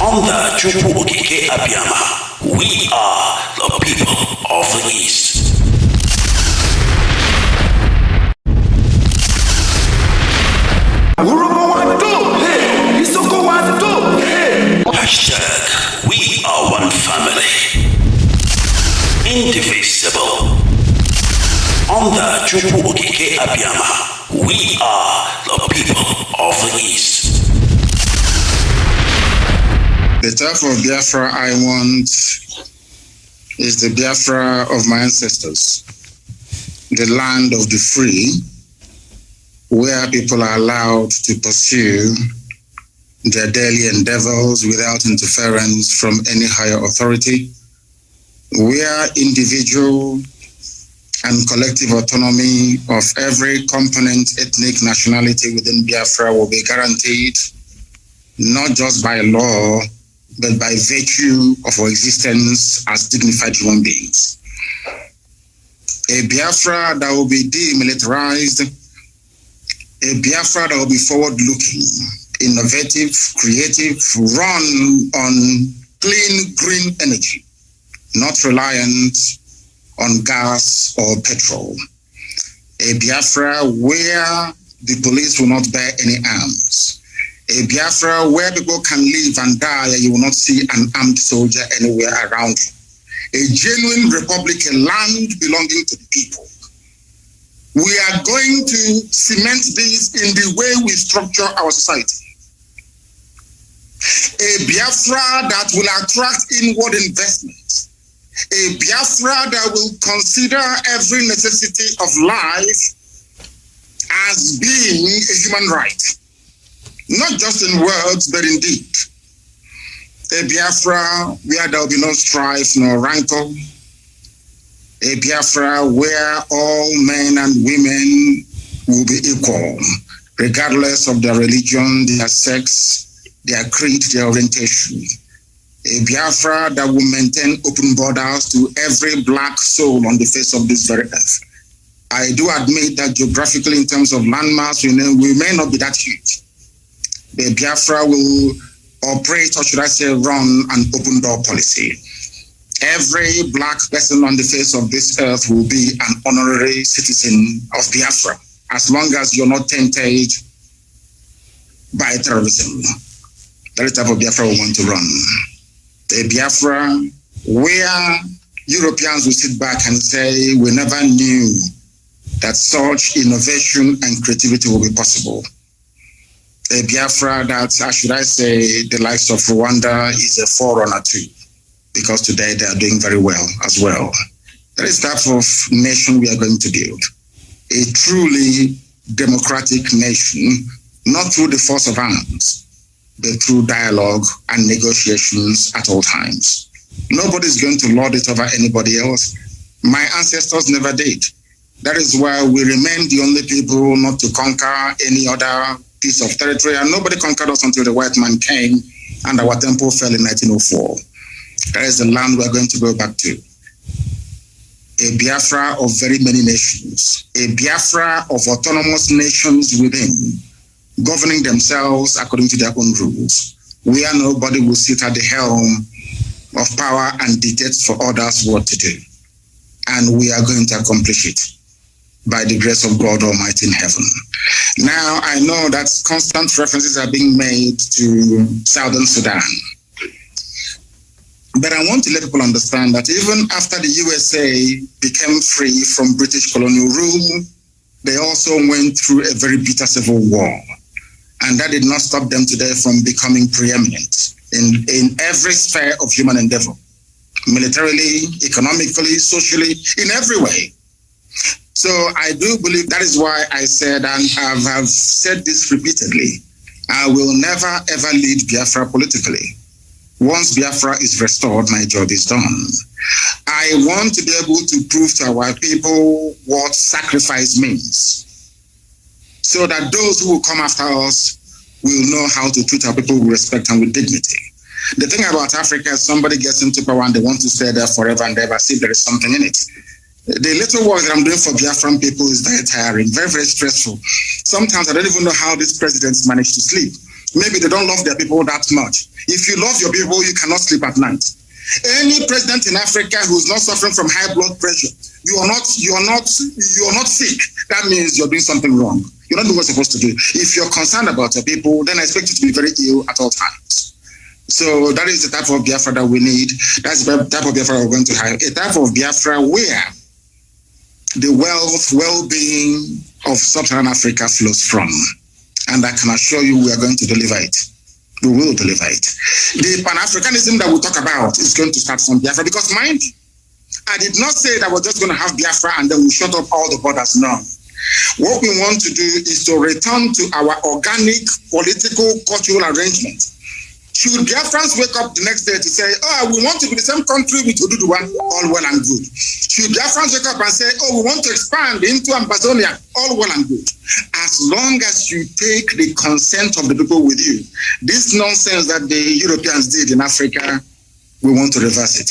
Under Chukwu Okike Abiyama, we are the people of the East. Hashtag, we are one family. Indivisible. Under Chukwu Okike Abiyama, we are the people of the East. The type of Biafra I want is the Biafra of my ancestors, the land of the free, where people are allowed to pursue their daily endeavors without interference from any higher authority, where individual and collective autonomy of every component, ethnic, nationality within Biafra will be guaranteed, not just by law, but by virtue of our existence as dignified human beings. A Biafra that will be demilitarized, a Biafra that will be forward-looking, innovative, creative, run on clean, green energy, not reliant on gas or petrol. A Biafra where the police will not bear any arms. A Biafra where people can live and die and you will not see an armed soldier anywhere around you. A genuine republic, a land belonging to the people. We are going to cement this in the way we structure our society. A Biafra that will attract inward investments. A Biafra that will consider every necessity of life as being a human right. Not just in words, but in deed. A Biafra where there will be no strife nor rancor. A Biafra where all men and women will be equal, regardless of their religion, their sex, their creed, their orientation. A Biafra that will maintain open borders to every black soul on the face of this very earth. I do admit that geographically, in terms of landmass, we may not be that huge. The Biafra will operate, or should I say, run an open door policy. Every black person on the face of this earth will be an honorary citizen of Biafra, as long as you're not tainted by terrorism. That is the type of Biafra we want to run. A Biafra where Europeans will sit back and say, we never knew that such innovation and creativity will be possible. A Biafra that, should I say, the likes of Rwanda is a forerunner to, because today they are doing very well as well. That is the type of nation we are going to build. A truly democratic nation, not through the force of arms, but through dialogue and negotiations at all times. Nobody's going to lord it over anybody else. My ancestors never did. That is why we remain the only people not to conquer any other piece of territory, and nobody conquered us until the white man came and our temple fell in 1904. That is the land we're going to go back to. A Biafra of very many nations, a Biafra of autonomous nations within, governing themselves according to their own rules, where nobody will sit at the helm of power and dictate for others what to do. And we are going to accomplish it by the grace of God Almighty in heaven. Now, I know that constant references are being made to Southern Sudan. But I want to let people understand that even after the USA became free from British colonial rule, they also went through a very bitter civil war. And that did not stop them today from becoming preeminent in every sphere of human endeavor, militarily, economically, socially, in every way. So I do believe that is why I said, and I have said this repeatedly, I will never ever lead Biafra politically. Once Biafra is restored, my job is done. I want to be able to prove to our people what sacrifice means, so that those who will come after us will know how to treat our people with respect and with dignity. The thing about Africa is somebody gets into power and they want to stay there forever and ever, see if there is something in it. The little work that I'm doing for Biafran people is very tiring, very, very stressful. Sometimes I don't even know how these presidents manage to sleep. Maybe they don't love their people that much. If you love your people, you cannot sleep at night. Any president in Africa who's not suffering from high blood pressure, you are not sick. That means you're doing something wrong. You're not doing what you're supposed to do. If you're concerned about your people, then I expect you to be very ill at all times. So that is the type of Biafra that we need. That's the type of Biafra we're going to have. A type of Biafra where the wealth, well-being of Sub-Saharan Africa flows from. And I can assure you we are going to deliver it. We will deliver it. The Pan-Africanism that we talk about is going to start from Biafra, because mind, I did not say that we're just going to have Biafra and then we shut up all the borders. No. What we want to do is to return to our organic political cultural arrangement. Should Biafrans wake up the next day to say, oh, we want to be the same country with Oduduwa, all well and good. Should Biafrans wake up and say, oh, we want to expand into Ambazonia, all well and good. As long as you take the consent of the people with you, this nonsense that the Europeans did in Africa, we want to reverse it.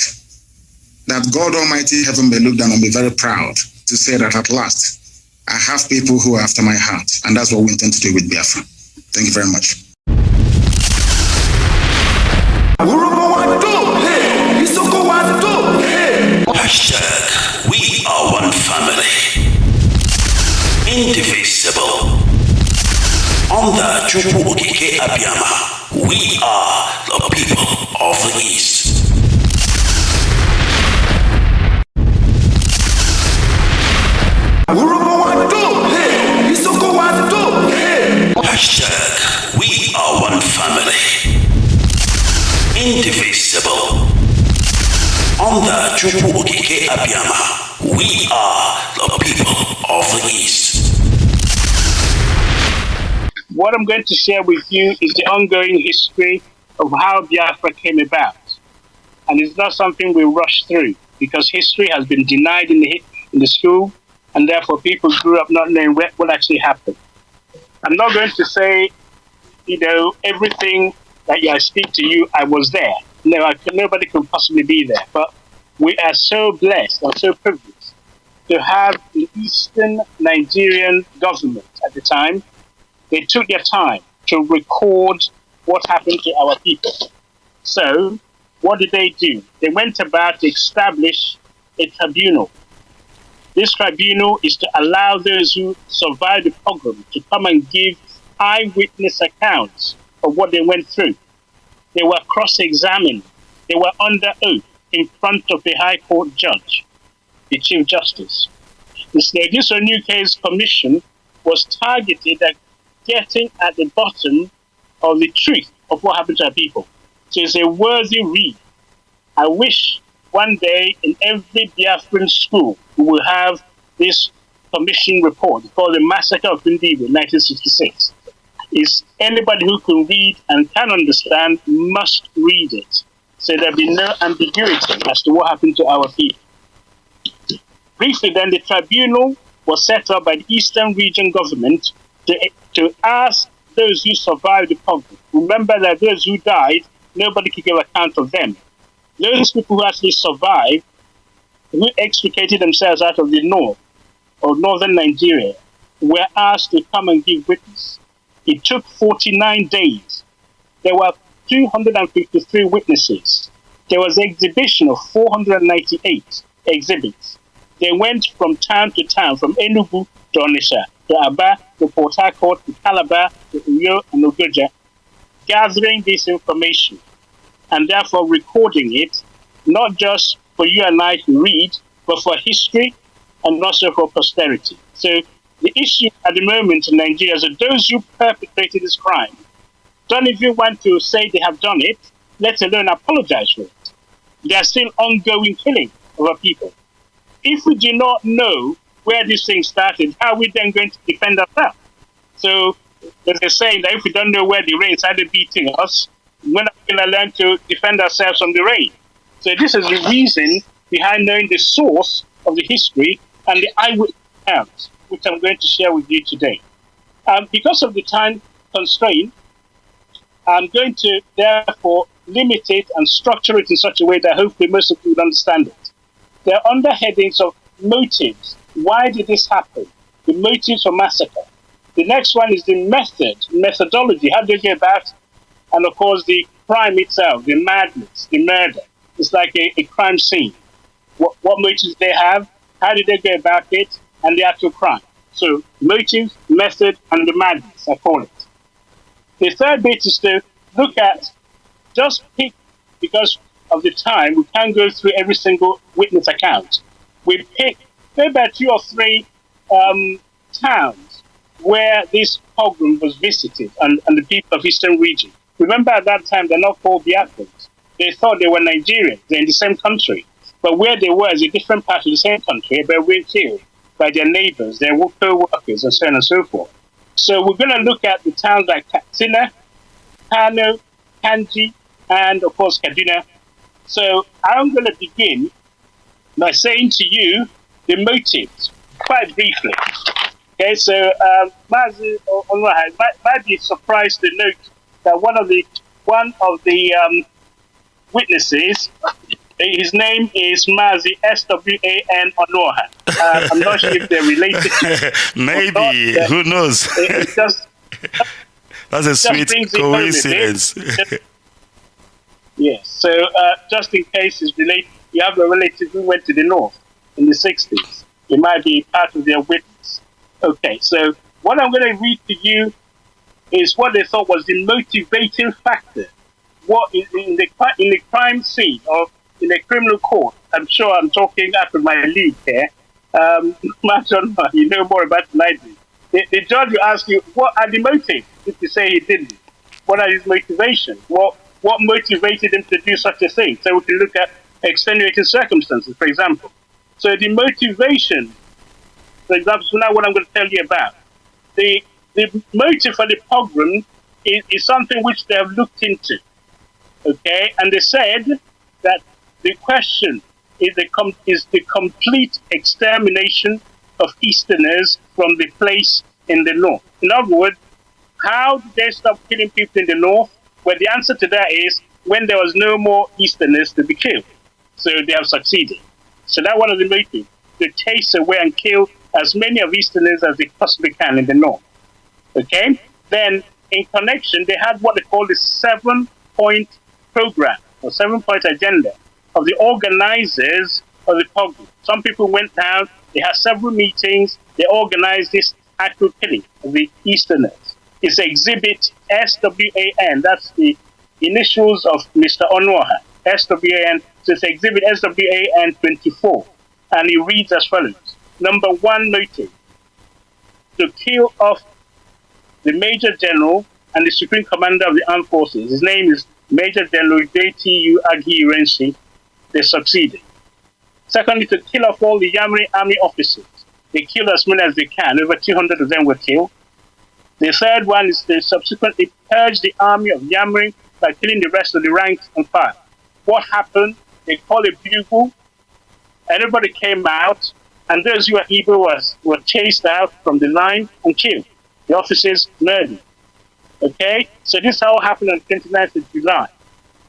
That God Almighty heaven may look down and be very proud to say that at last, I have people who are after my heart. And that's what we intend to do with Biafra. Thank you very much. Hashtag we are one family, indivisible. Under Chukwu Okike Abiyama, we are the people of the East. Hashtag we are one family, indivisible. Under Chukwu Okike Abiyama, we are the people of the East. What I'm going to share with you is the ongoing history of how Biafra came about. And it's not something we rush through, because history has been denied in the school, and therefore people grew up not knowing what actually happened. I'm not going to say, everything that I speak to you, I was there. No, nobody can possibly be there. But we are so blessed and so privileged to have the Eastern Nigerian government at the time. They took their time to record what happened to our people. So, what did they do? They went about to establish a tribunal. This tribunal is to allow those who survived the pogrom to come and give eyewitness accounts of what they went through. They were cross-examined. They were under oath in front of the High Court judge, the Chief Justice. This new case commission was targeted at getting at the bottom of the truth of what happened to our people. So it's a worthy read. I wish one day in every Biafran school, we will have this commission report called the Massacre of Nnamdi, 1966. Is anybody who can read and can understand must read it. So there'll be no ambiguity as to what happened to our people. Briefly then, the tribunal was set up by the Eastern Region government to ask those who survived the pogrom. Remember that those who died, nobody could give account of them. Those people who actually survived, who extricated themselves out of the north or northern Nigeria, were asked to come and give witness. It took 49 days. There were 253 witnesses. There was an exhibition of 498 exhibits. They went from town to town, from Enugu to Onitsha, to Aba, to Port Harcourt, to Calabar, to Uyo and Ogoja, gathering this information and therefore recording it, not just for you and I to read, but for history and also for posterity. So the issue at the moment in Nigeria is that those who perpetrated this crime don't even want to say they have done it, let alone apologize for it. There are still ongoing killing of our people. If we do not know where this thing started, how are we then going to defend ourselves? So there's a saying that if we don't know where the rain started beating us, we're not going to learn to defend ourselves from the rain. So this is the reason behind knowing the source of the history and the eyewitness accounts, which I'm going to share with you today. Because of the time constraint, I'm going to therefore limit it and structure it in such a way that hopefully most of you would understand it. There are under headings of motives. Why did this happen? The motives for massacre. The next one is the methodology. How do you get about it? And of course, the crime itself, the madness, the murder. It's like a crime scene. What motives they have? How did they go about it? And the actual crime. So motives, method, and the madness, I call it. The third bit is to look at, just pick, because of the time, we can't go through every single witness account. We pick about 2 or 3 towns where this pogrom was visited and the people of Eastern Region. Remember at that time, they're not called Biafrans. They thought they were Nigerians. They're in the same country. But where they were is a different part of the same country, but we're killed by their neighbors, their co-workers, and so on and so forth. So we're going to look at the towns like Cina, Kanu, Kanji, and of course Kaduna. So I'm going to begin by saying to you the motives, quite briefly. Okay, so Mazi might be surprised to note that one of the witnesses, his name is Mazi, S-W-A-N Onoha. I'm not sure if they're related. Maybe, who knows? That's a sweet coincidence. Yes, so just in case it's related, you have a relative who went to the north in the 60s. It might be part of their witness. Okay, so what I'm going to read to you is what they thought was the motivating factor. What in the crime scene or in a criminal court. I'm sure I'm talking out of my league here. You know more about it than I do. The judge will ask you, what are the motives if you say he didn't? What are his motivations? What motivated him to do such a thing? So we can look at extenuating circumstances, for example. So the motivation, for example, so now what I'm going to tell you about. The motive for the pogrom is something which they have looked into. Okay, and they said that the question is the complete extermination of Easterners from the place in the north. In other words, how did they stop killing people in the north? Well, the answer to that is when there was no more Easterners to be killed. So they have succeeded. So that's one of the motives, to chase away and kill as many of Easterners as they possibly can in the north. Okay? Then, in connection, they had what they call the 7-point program or 7-point agenda of the organizers of the pogrom. Some people went down, they had several meetings, they organized this actual killing of the Easterners. It's exhibit SWAN, that's the initials of Mr. Onoha, SWAN, so it's exhibit SWAN 24, and it reads as follows. Number 1 motive, to kill off the Major General and the Supreme Commander of the Armed Forces. His name is Major General J.T.U. Agi Rensi. They succeeded. Secondly, to kill off all the Yamri army officers. They killed as many as they can. Over 200 of them were killed. The third one is they subsequently purged the army of Yamri by killing the rest of the ranks and file. What happened? They called a bugle. Everybody came out, and those who were evil were chased out from the line and killed. The officers murdered. Okay? So this all happened on the 29th of July.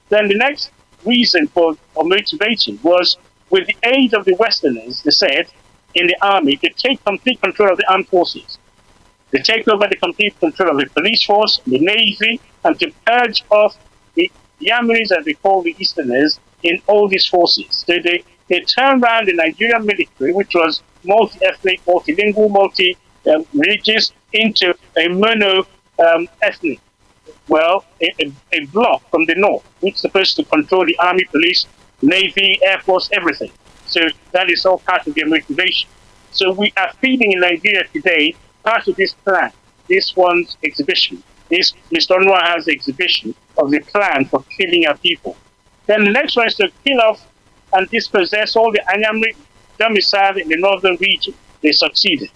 Then the next reason for motivation was, with the aid of the Westerners, they said, in the army, to take complete control of the armed forces. They take over the complete control of the police force, the navy, and to purge off the Yamiris, as they call the Easterners, in all these forces. So they turned around the Nigerian military, which was multi-ethnic, multilingual, multi-religious, into a mono-ethnic. Well, a bloc from the north, which is supposed to control the army, police, navy, air force, everything. So that is all part of their motivation. So we are feeding in Nigeria today part of this plan, this one's exhibition. This Mr. Onwaha's exhibition of the plan for killing our people. Then the next one is to kill off and dispossess all the Anyamri domiciled in the northern region. They succeeded.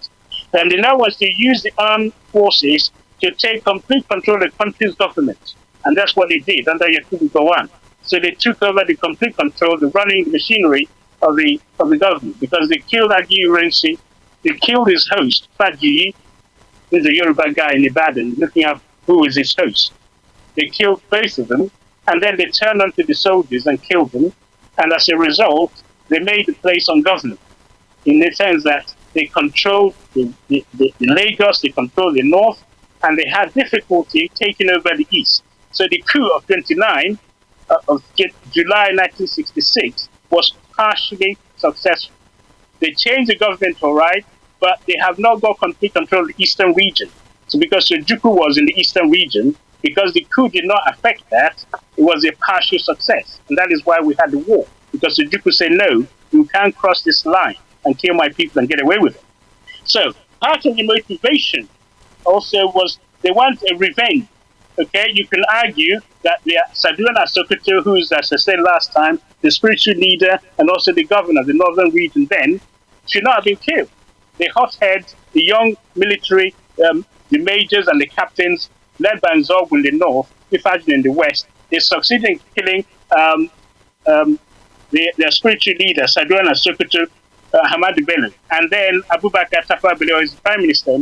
Then the next was to use the armed forces to take complete control of the country's government. And that's what they did under Yakubu Gowon. So they took over the complete control, the running machinery of the government, because they killed Agi Urensi, they killed his host, Faji, who's a Yoruba guy in Ibadan, looking up who is his host. They killed both of them, and then they turned onto the soldiers and killed them. And as a result, they made the place ungovernable, in the sense that they controlled the Lagos, they controlled the north, and they had difficulty taking over the east. So the coup of 29 of July 1966 was partially successful. They changed the government, all right, but they have not got complete control of the eastern region. So because Ojukwu was in the eastern region, because the coup did not affect that, it was a partial success. And that is why we had the war. Because Ojukwu said, no, you can't cross this line and kill my people and get away with it. So part of the motivation also was they want a revenge. Okay, you can argue that the Kaduna Sokoto, who is, as I said last time, the spiritual leader and also the governor of the northern region then, should not have been killed. The hotheads, the young military, the majors and the captains, led by Nzogbu in the north, Ifajin in the west, they succeeded in killing their spiritual leader, Kaduna Sokoto, Hamadu Bello. And then Abubakar Tafawa Balewa, his prime minister,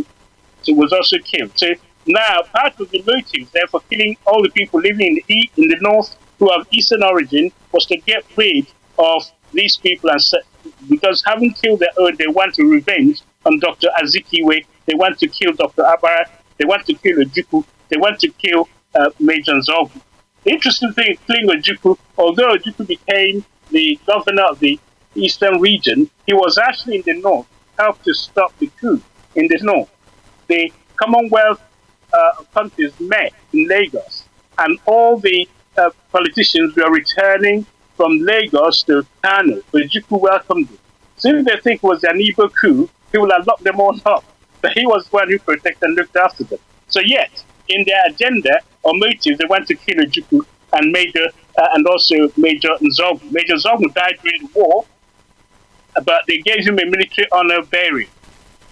was also killed. So now, part of the motive there for killing all the people living in the north who have Eastern origin was to get rid of these people, and because having killed their own, they want to revenge on Dr. Azikiwe, they want to kill Dr. Abara, they want to kill Ojukwu, they want to kill Major Nzogbu. The interesting thing is killing Ojukwu, although Ojukwu became the governor of the Eastern region, he was actually in the north, helped to stop the coup in the north. The Commonwealth countries met in Lagos, and all the politicians were returning from Lagos to Kanu. Ojukwu welcomed them. So if they think it was an Igbo coup, he would have locked them all up. But he was one who protected and looked after them. So yet, in their agenda or motives, they want to kill Ojukwu and also Major Nzogbu. Major Nzogbu died during the war, but they gave him a military honor burial.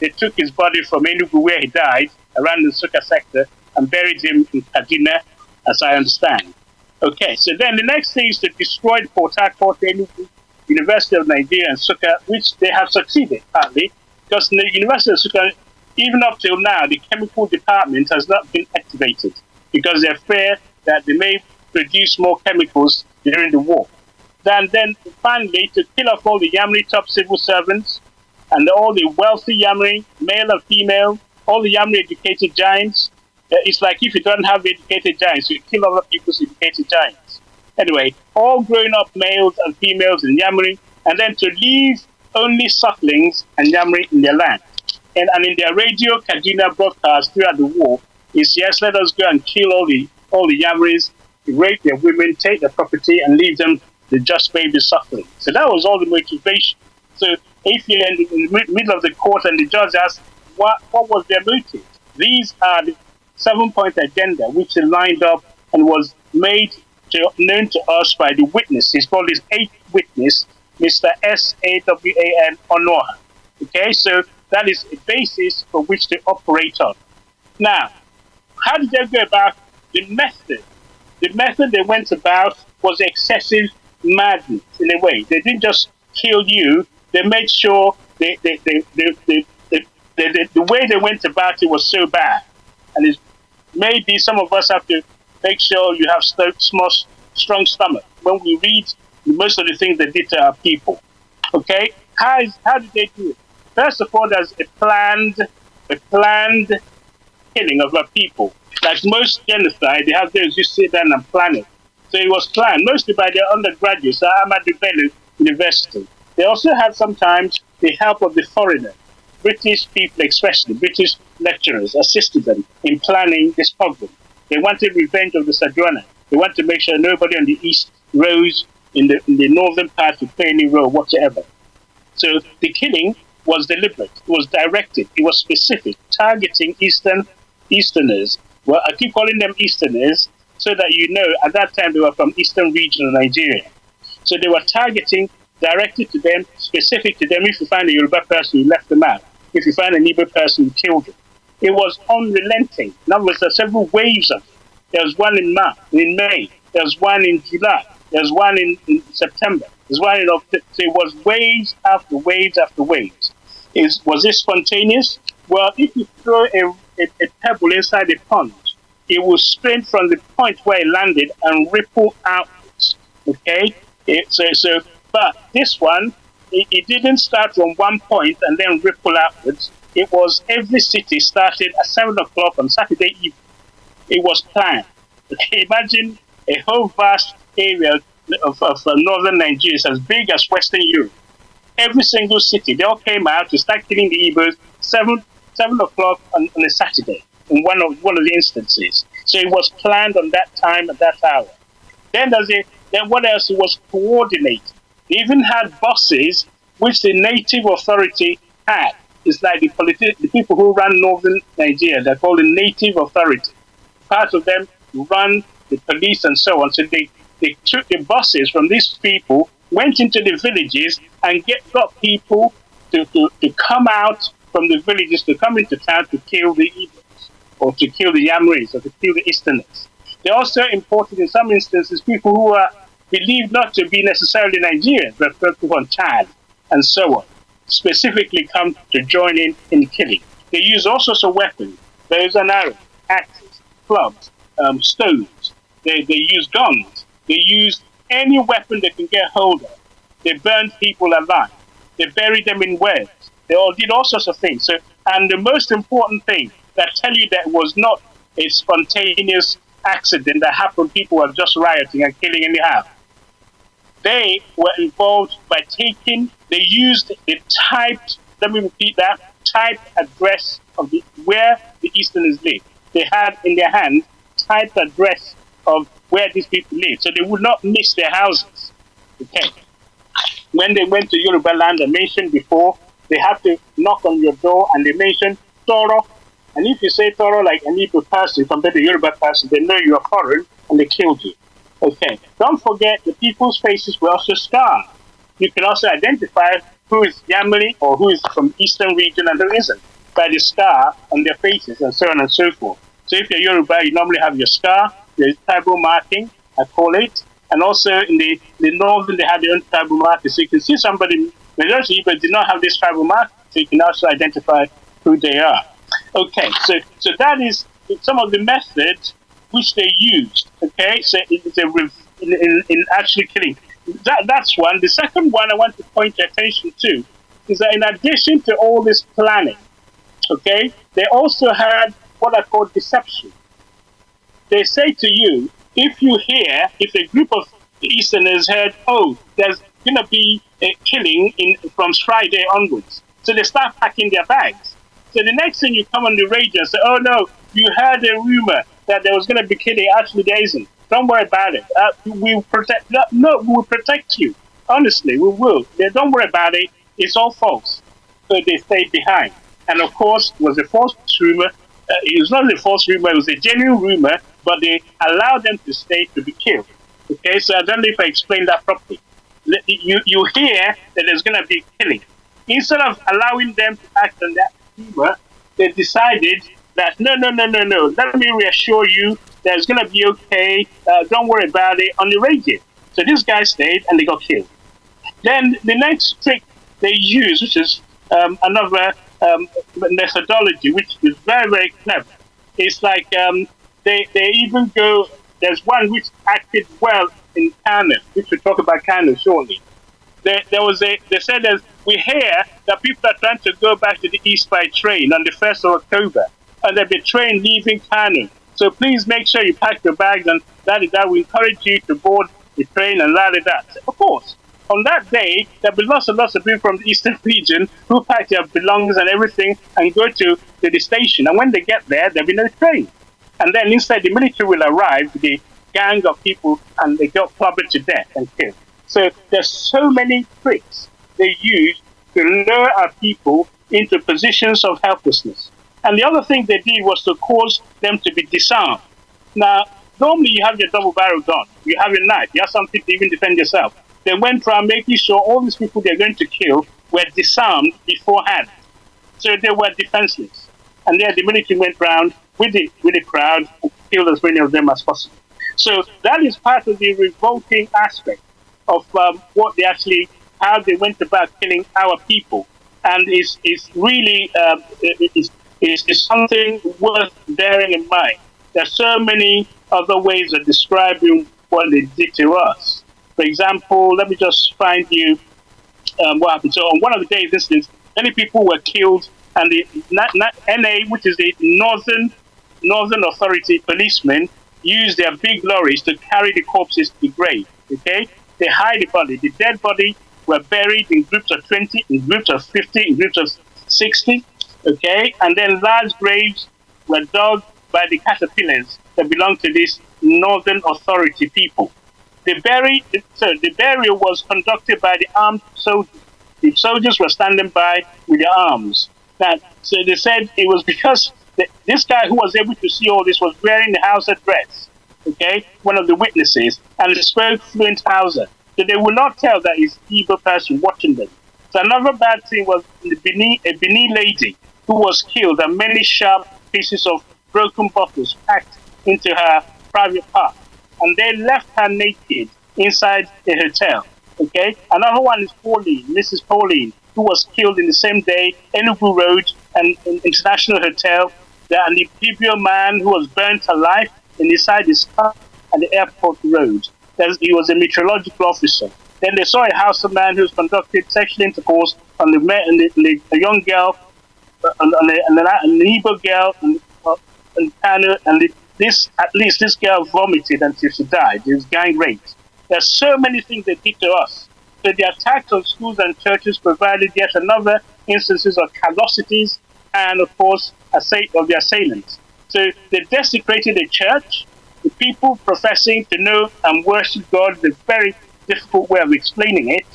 They took his body from Enugu, where he died, around the Nsukka sector, and buried him in Kaduna, as I understand. Okay, so then the next thing is to destroy the Port Harcourt, Enugu, University of Nigeria, and Nsukka, which they have succeeded, partly, because the University of Nsukka, even up till now, the chemical department has not been activated, because they're fear that they may produce more chemicals during the war. And then finally, to kill off all the Yamri top civil servants, and all the wealthy Yamri, male and female, all the Yamri educated giants. It's like if you don't have educated giants, you kill other people's educated giants. Anyway, all grown-up males and females in Yamri, and then to leave only sucklings and Yamri in their land. And in their radio Kaduna broadcast throughout the war is, yes, let us go and kill all the Yamris, rape their women, take their property, and leave them the just baby suckling. So that was all the motivation. So if you're in the middle of the court and the judge asks, what was their motive? These are the 7-point agenda which they lined up and was made known to us by the witness. He's called his eighth witness, Mr. Sawan Onoha. Okay, so that is a basis for which they operate on. Now, how did they go about the method? The method they went about was excessive madness in a way. They didn't just kill you, they made sure the way they went about it was so bad. And it's, maybe some of us have to make sure you have strong stomach when we read most of the things they did to our people. Okay? How did they do it? First of all, there's a planned killing of our people. Like most genocide, they have those who sit down and plan it. So it was planned, mostly by their undergraduates at Ahmadu Bello University. They also had sometimes the help of the foreigner. British people, especially British lecturers, assisted them in planning this pogrom. They wanted revenge of the Sajuana. They wanted to make sure nobody on the east rose in the northern part to play any role whatsoever. So the killing was deliberate. It was directed. It was specific, targeting Easterners. Well, I keep calling them Easterners so that you know at that time they were from Eastern region of Nigeria. So they were targeting, directed to them, specific to them. If you find a Yoruba person, you left them out. If you find an Igbo person, you killed them. It was unrelenting. In other words, there were several waves of it. There was one in May. There was one in July. There was one in September. There was one in October. So it was waves after waves after waves. Was it spontaneous? Well, if you throw a pebble inside a pond, it will strain from the point where it landed and ripple outwards. Okay? But this one, it didn't start from one point and then ripple outwards. It was every city started at 7 o'clock on Saturday evening. It was planned. Okay, imagine a whole vast area of northern Nigeria, as big as Western Europe. Every single city, they all came out to start killing the Igbos 7 o'clock on a Saturday in one of the instances. So it was planned on that time at that hour. Then what else? It was coordinated. They even had buses which the native authority had. It's like the people who run northern Nigeria. They're called the native authority. Part of them run the police and so on. So they took the buses from these people, went into the villages, and got people to come out from the villages to come into town to kill the Igbos, or to kill the Yamris, or to kill the Easterners. They also imported, in some instances, people who are believed not to be necessarily Nigerians, but people from Chad and so on, specifically come to join in killing. They use all sorts of weapons. There's an arrow, axes, clubs, stones. They use guns. They use any weapon they can get hold of. They burned people alive. They buried them in wells. They all did all sorts of things. And the most important thing that tell you that was not a spontaneous accident that happened, people were just rioting and killing anyhow. They were involved by they used the typed, let me repeat that, typed address of where the Easterners live. They had in their hand typed address of where these people live, so they would not miss their houses. Okay. When they went to Yoruba land, I mentioned before, they had to knock on your door and they mentioned Toro. And if you say Toro like an Igbo person compared to Yoruba person, they know you are foreign and they killed you. Okay. Don't forget the people's faces were also scarred. You can also identify who is Yamli or who is from Eastern region and who isn't by the scar on their faces and so on and so forth. So if you're Yoruba, you normally have your scar, the tribal marking, I call it. And also in the northern, they have their own tribal marking. So you can see somebody, majority of people did not have this tribal mark, so you can also identify who they are. Okay, so that is some of the methods which they used. Okay, so it's in actually killing. That's one. The second one I want to point your attention to is that in addition to all this planning, okay, they also had what I call deception. They say to you, if a group of Easterners heard, oh, there's going to be a killing from Friday onwards, so they start packing their bags. So the next thing you come on the radio and say, oh no, you heard a rumor that there was going to be killing. Actually, there isn't. Don't worry about it. We will protect. No, we will protect you. Honestly, we will. Don't worry about it. It's all false. So they stayed behind. And of course, it was a false rumor. It was not a false rumor. It was a genuine rumor. But they allowed them to stay to be killed. Okay, so I don't know if I explained that properly. You hear that there's going to be killing. Instead of allowing them to act on that humor, they decided that no. Let me reassure you, there's going to be okay. Don't worry about it on the radio. So this guy stayed and they got killed. Then the next trick they use, which is another methodology, which is very, very clever. It's like they even go. There's one which acted well in Kanu, which we'll talk about Kanu shortly. They said that we hear that people are trying to go back to the east by train on the 1st of October, and there'll be a train leaving Kanu. So please make sure you pack your bags and that. We encourage you to board the train and that. Of course, on that day, there'll be lots and lots of people from the eastern region who pack their belongings and everything and go to the station. And when they get there, there'll be no train. And then instead, the military will arrive with a gang of people and they get clubbed to death and killed. So there's so many tricks they use to lure our people into positions of helplessness. And the other thing they did was to cause them to be disarmed. Now, normally you have your double-barrel gun, you have your knife, you have something to even defend yourself. They went around making sure all these people they're going to kill were disarmed beforehand. So they were defenseless. And then the military went around with the crowd and killed as many of them as possible. So that is part of the revolting aspect of how they went about killing our people. And it's really is something worth bearing in mind. There are so many other ways of describing what they did to us. For example, let me just find you what happened. So on one of the days, instance, many people were killed, and the NA, which is the Northern Authority policemen, used their big lorries to carry the corpses to the grave. Okay, they hide the body. The dead body were buried in groups of 20, in groups of 50, in groups of 60. Okay, and then large graves were dug by the caterpillars that belonged to these Northern Authority people. The burial was conducted by the armed soldiers. The soldiers were standing by with their arms. So they said it was because this guy who was able to see all this was wearing the Hausa dress, okay, one of the witnesses, and he spoke fluent Hausa. So they will not tell that it's evil person watching them. So another bad thing was a Benin lady who was killed and many sharp pieces of broken bottles packed into her private part. And they left her naked inside the hotel. Okay. Another one is Pauline, Mrs. Pauline, who was killed in the same day, Enugu Road, and International Hotel. And the Ibibio man who was burnt alive inside his car at the airport road. He was a meteorological officer. Then they saw a Hausa man who conducted sexual intercourse on a young girl, on an Igbo girl, and Kanu, and this girl vomited until she died. It was gang rape. There's so many things they did to us. So the attacks on schools and churches provided yet another instances of callosities and, of course, of the assailants. So they desecrated the church. The people professing to know and worship God, the very difficult way of explaining it,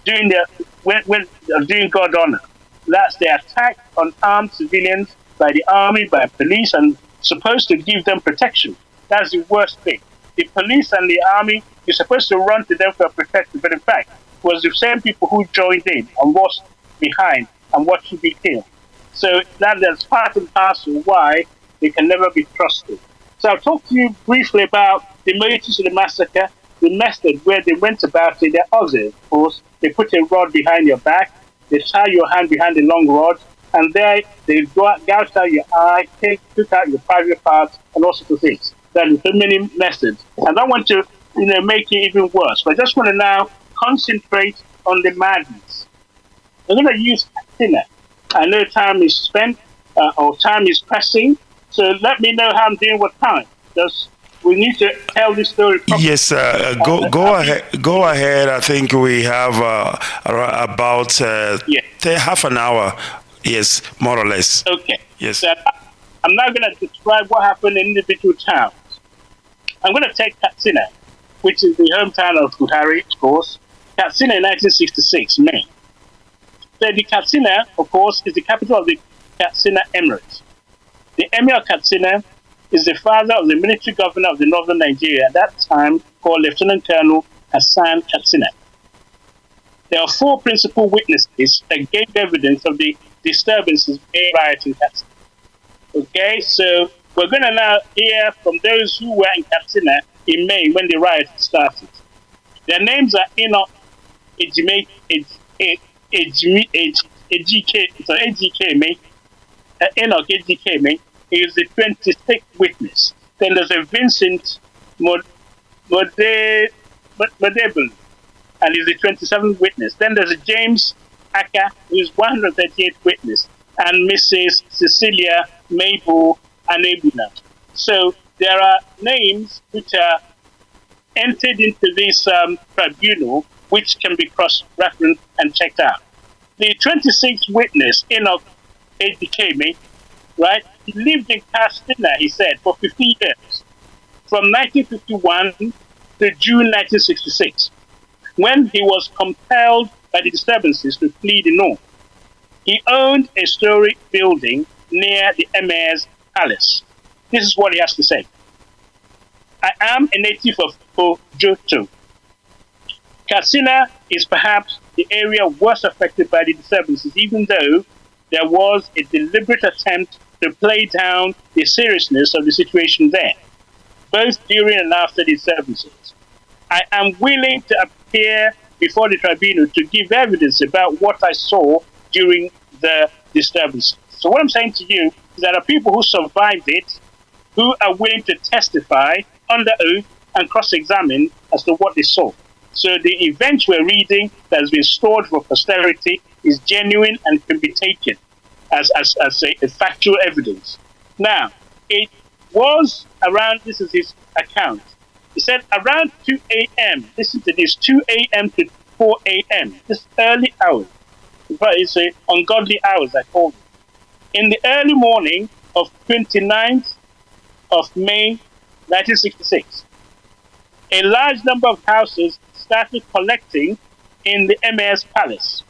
doing God honor. That's the attack on armed civilians by the army, by police, and supposed to give them protection. That's the worst thing. The police and the army, you're supposed to run to them for protection, but in fact, it was the same people who joined in and was behind and watched you be killed. So that's part and parcel why they can never be trusted. So I'll talk to you briefly about the motives of the massacre, the method where they went about it. They're other, of course. They put a rod behind your back, they tie your hand behind the long rod, and there they gouge out your eye, took out your private parts, and all sorts of things. There are so many methods. I don't want to make it even worse, but I just want to now concentrate on the madness. I'm going to use Cina. I know time is spent, or time is pressing, so let me know how I'm doing with time. We need to tell this story properly. Yes, go ahead. Go ahead. I think we have about half an hour. Yes, more or less. Okay. Yes. So I'm now going to describe what happened in individual towns. I'm going to take Katsina, which is the hometown of Buhari, of course. Katsina in 1966, May. So the Katsina, of course, is the capital of the Katsina Emirate. The Emir of Katsina is the father of the military governor of the northern Nigeria at that time, called Lieutenant Colonel Hassan Katsina. There are 4 principal witnesses that gave evidence of the disturbances made riot in Katsina. Okay, so we're going to now hear from those who were in Katsina in May when the riot started. Their names are Enoch Ejikeme. Enoch Ejikeme is the 26th witness. Then there's a Vincent Modebel, and he's the 27th witness. Then there's a James Aka, who is 138th witness, and Mrs. Cecilia Mabel Anebuna. So there are names which are entered into this tribunal, which can be cross-referenced and checked out. The 26th witness, Enoch Ejikeme, right? He lived in Katsina, he said, for 15 years, from 1951 to June 1966, when he was compelled by the disturbances to flee the north. He owned a story building near the Emir's palace. This is what he has to say. I am a native of Ojoto. Katsina is perhaps the area worst affected by the disturbances, even though there was a deliberate attempt to play down the seriousness of the situation there, both during and after the disturbances. I am willing to appear before the tribunal to give evidence about what I saw during the disturbances. So what I'm saying to you is that there are people who survived it, who are willing to testify under oath and cross-examine as to what they saw. So the events we're reading that has been stored for posterity is genuine and can be taken as a factual evidence. Now, it was around, this is his account, he said around 2 a.m., listen to this, 2 a.m. to 4 a.m., this early hours, it's ungodly hours, I call it. In the early morning of 29th of May, 1966, a large number of houses started collecting in the Emir's palace.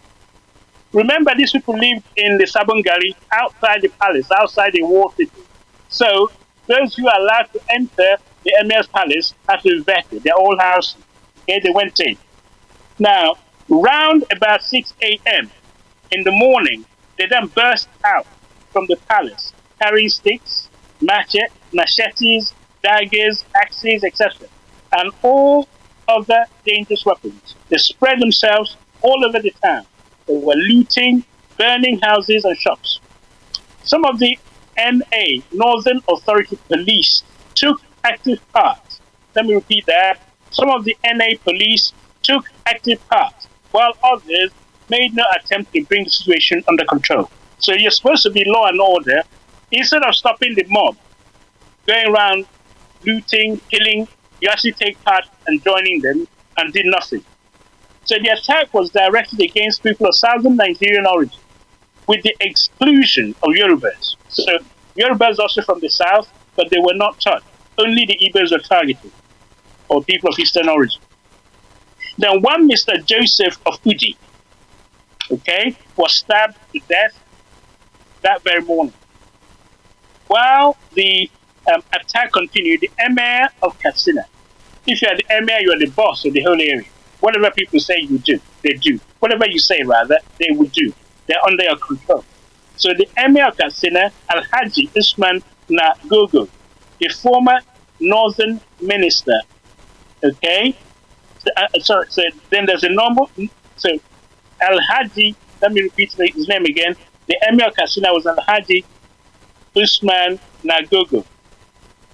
Remember, these people lived in the Sabongari, outside the palace, outside the walled city. So those who are allowed to enter the Emir's palace have to be vetted. They're all houses. Okay, they went in. Now, round about 6 a.m. in the morning, they then burst out from the palace, carrying sticks, machetes, daggers, axes, etc., and all other dangerous weapons. They spread themselves all over the town. They were looting, burning houses and shops. Some of the NA, Northern Authority Police, took active part. Let me repeat that. Some of the NA police took active part, while others made no attempt to bring the situation under control. So you're supposed to be law and order. Instead of stopping the mob, going around looting, killing, you actually take part and joining them and did nothing. So the attack was directed against people of southern Nigerian origin, with the exclusion of Yorubas. So Yorubas also from the south, but they were not touched. Only the Igbos were targeted, or people of eastern origin. Then one Mr. Joseph of Uji, was stabbed to death that very morning. While the attack continued, the Emir of Katsina, if you are the Emir, you are the boss of the whole area. Whatever people say you do, they do. Whatever you say, rather, they will do. They're under your control. So the Emir of Katsina, Alhaji Usman Nagogo, the former northern minister, So then there's a number. So Alhaji, let me repeat his name again. The Emir of Katsina was Alhaji Usman Nagogo.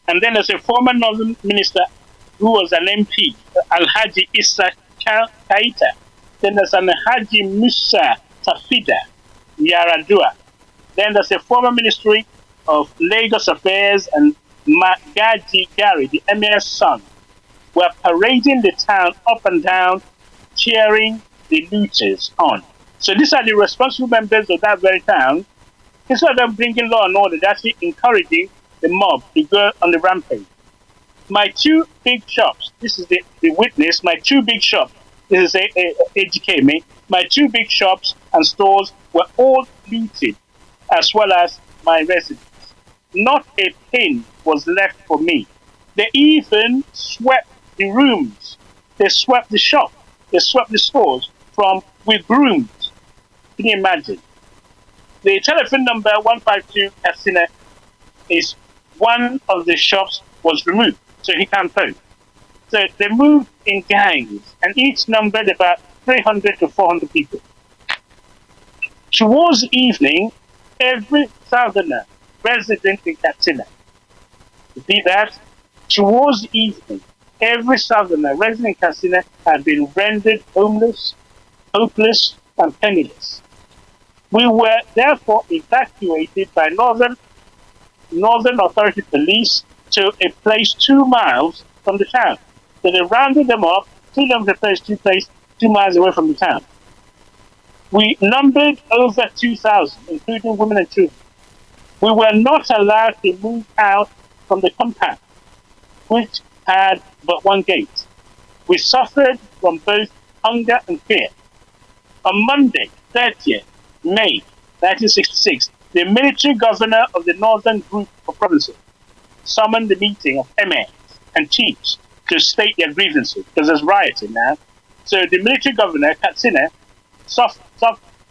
And then there's a former northern minister who was an MP, Alhaji Issa Kaita. Then there's an Alhaji Musa Tafida Yaradua. Then there's a former Ministry of Lagos Affairs, and Magaji Gari, the Emir's son, were parading the town up and down, cheering the looters on. So these are the responsible members of that very town. Instead of them bringing law and order, they're actually encouraging the mob to go on the rampage. My 2 big shops, this is the witness, my 2 big shops, this is Ejikeme, my 2 big shops and stores were all looted, as well as my residence. not a pin was left for me. They even swept the rooms. They swept the shop. They swept the stores with brooms. Can you imagine? The telephone number 152 at Cina is one of the shops was removed, so he can't phone. So they moved in gangs, and each numbered about 300 to 400 people. Towards evening, every southerner resident in Katsina, repeat that, towards evening, every southerner resident in Katsina had been rendered homeless, hopeless, and penniless. We were therefore evacuated by Northern Authority Police to a place 2 miles from the town. So they rounded them up, 2 kilometers to a place 2 miles away from the town. We numbered over 2,000, including women and children. We were not allowed to move out from the compound, which had but one gate. We suffered from both hunger and fear. On Monday, 30th May 1966, the military governor of the Northern Group of Provinces summoned the meeting of emirs and chiefs to state their grievances, because there's rioting now. So the military governor, Katsina,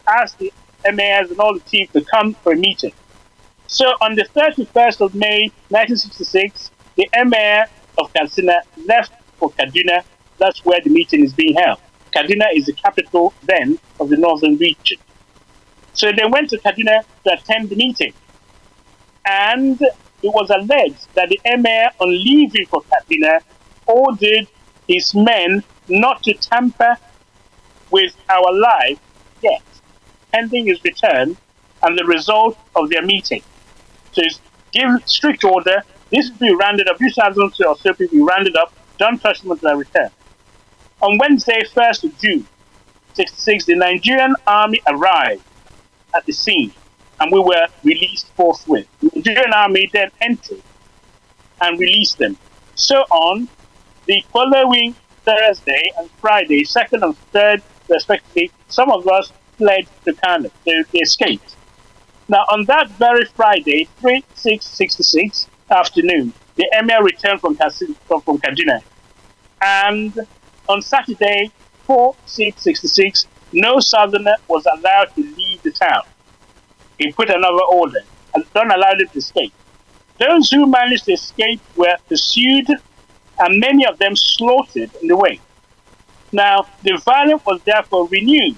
asked the emirs and all the chiefs to come for a meeting. So on the 31st of May 1966, the emir of Katsina left for Kaduna. That's where the meeting is being held. Kaduna is the capital then of the northern region. So they went to Kaduna to attend the meeting. And it was alleged that the emir, on leaving for Kaduna, ordered his men not to tamper with our life yet, pending his return and the result of their meeting. So it's give strict order. This will be rounded up. 2,000 or so people will be rounded up. Don't touch them until I return. On Wednesday, 1st of June, 1966, the Nigerian army arrived at the scene, and we were released forthwith. The Nigerian army then entered and released them. So on the following Thursday and Friday, 2nd and 3rd, respectively, some of us fled to Kanu. They escaped. Now, on that very Friday, 3/6/66 afternoon, the emir returned from Kaduna. And on Saturday, 4/6/66, no southerner was allowed to leave the town. He put another order and don't allow them to escape. Those who managed to escape were pursued, and many of them slaughtered in the way. Now, the violence was therefore renewed,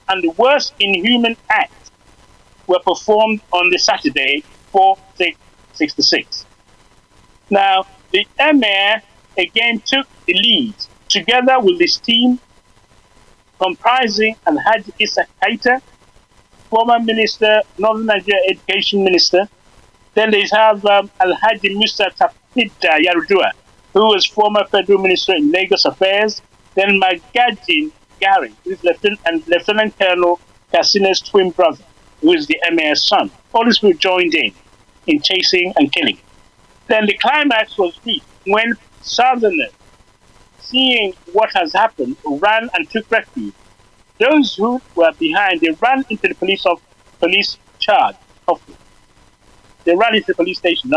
and the worst inhuman acts were performed on the Saturday, 4/6/66. Now, the emir again took the lead, together with his team, comprising Alhaji Issa Kaita, former minister, Northern Nigeria Education Minister. Then they have Alhaji Musa Tafida Yarudua, who was former federal minister in Lagos Affairs. Then Magajin Gary, who is Lieutenant Colonel Katsina's twin brother, who is the emir's son. All these people joined in chasing and killing. Then the climax was reached when Southerners, seeing what has happened, ran and took refuge. Those who were behind, they ran into the police charge office. They ran into the police station.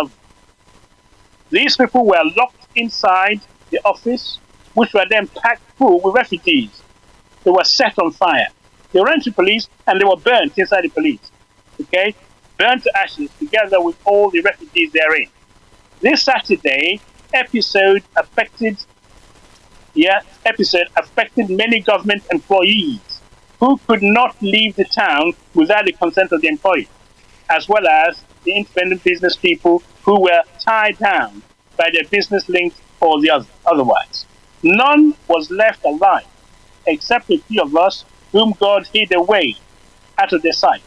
These people were locked inside the office, which were then packed full with refugees. They were set on fire. They ran to police and they were burnt inside the police. Okay? Burnt to ashes together with all the refugees therein. This Saturday episode affected many government employees who could not leave the town without the consent of the employer, as well as the independent business people who were tied down by their business links or the otherwise. None was left alive, except a few of us whom God hid away out of their sight,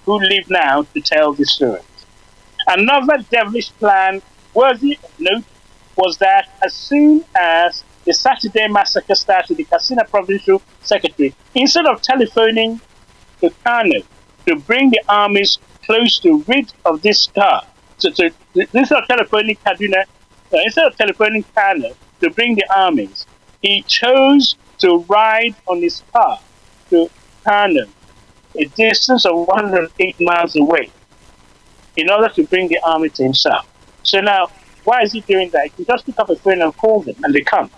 who live now to tell the story. Another devilish plan worthy of note was that as soon as the Saturday massacre started, the Katsina provincial secretary, instead of telephoning to Kanu to bring the armies close to rid of this scar, instead of telephoning Kaduna, instead of telephoning Kanu to bring the armies, he chose to ride on his car to Kanu, a distance of 108 miles away. in order to bring the army to himself. So now, why is he doing that? He can just pick up a phone and call them, and they come.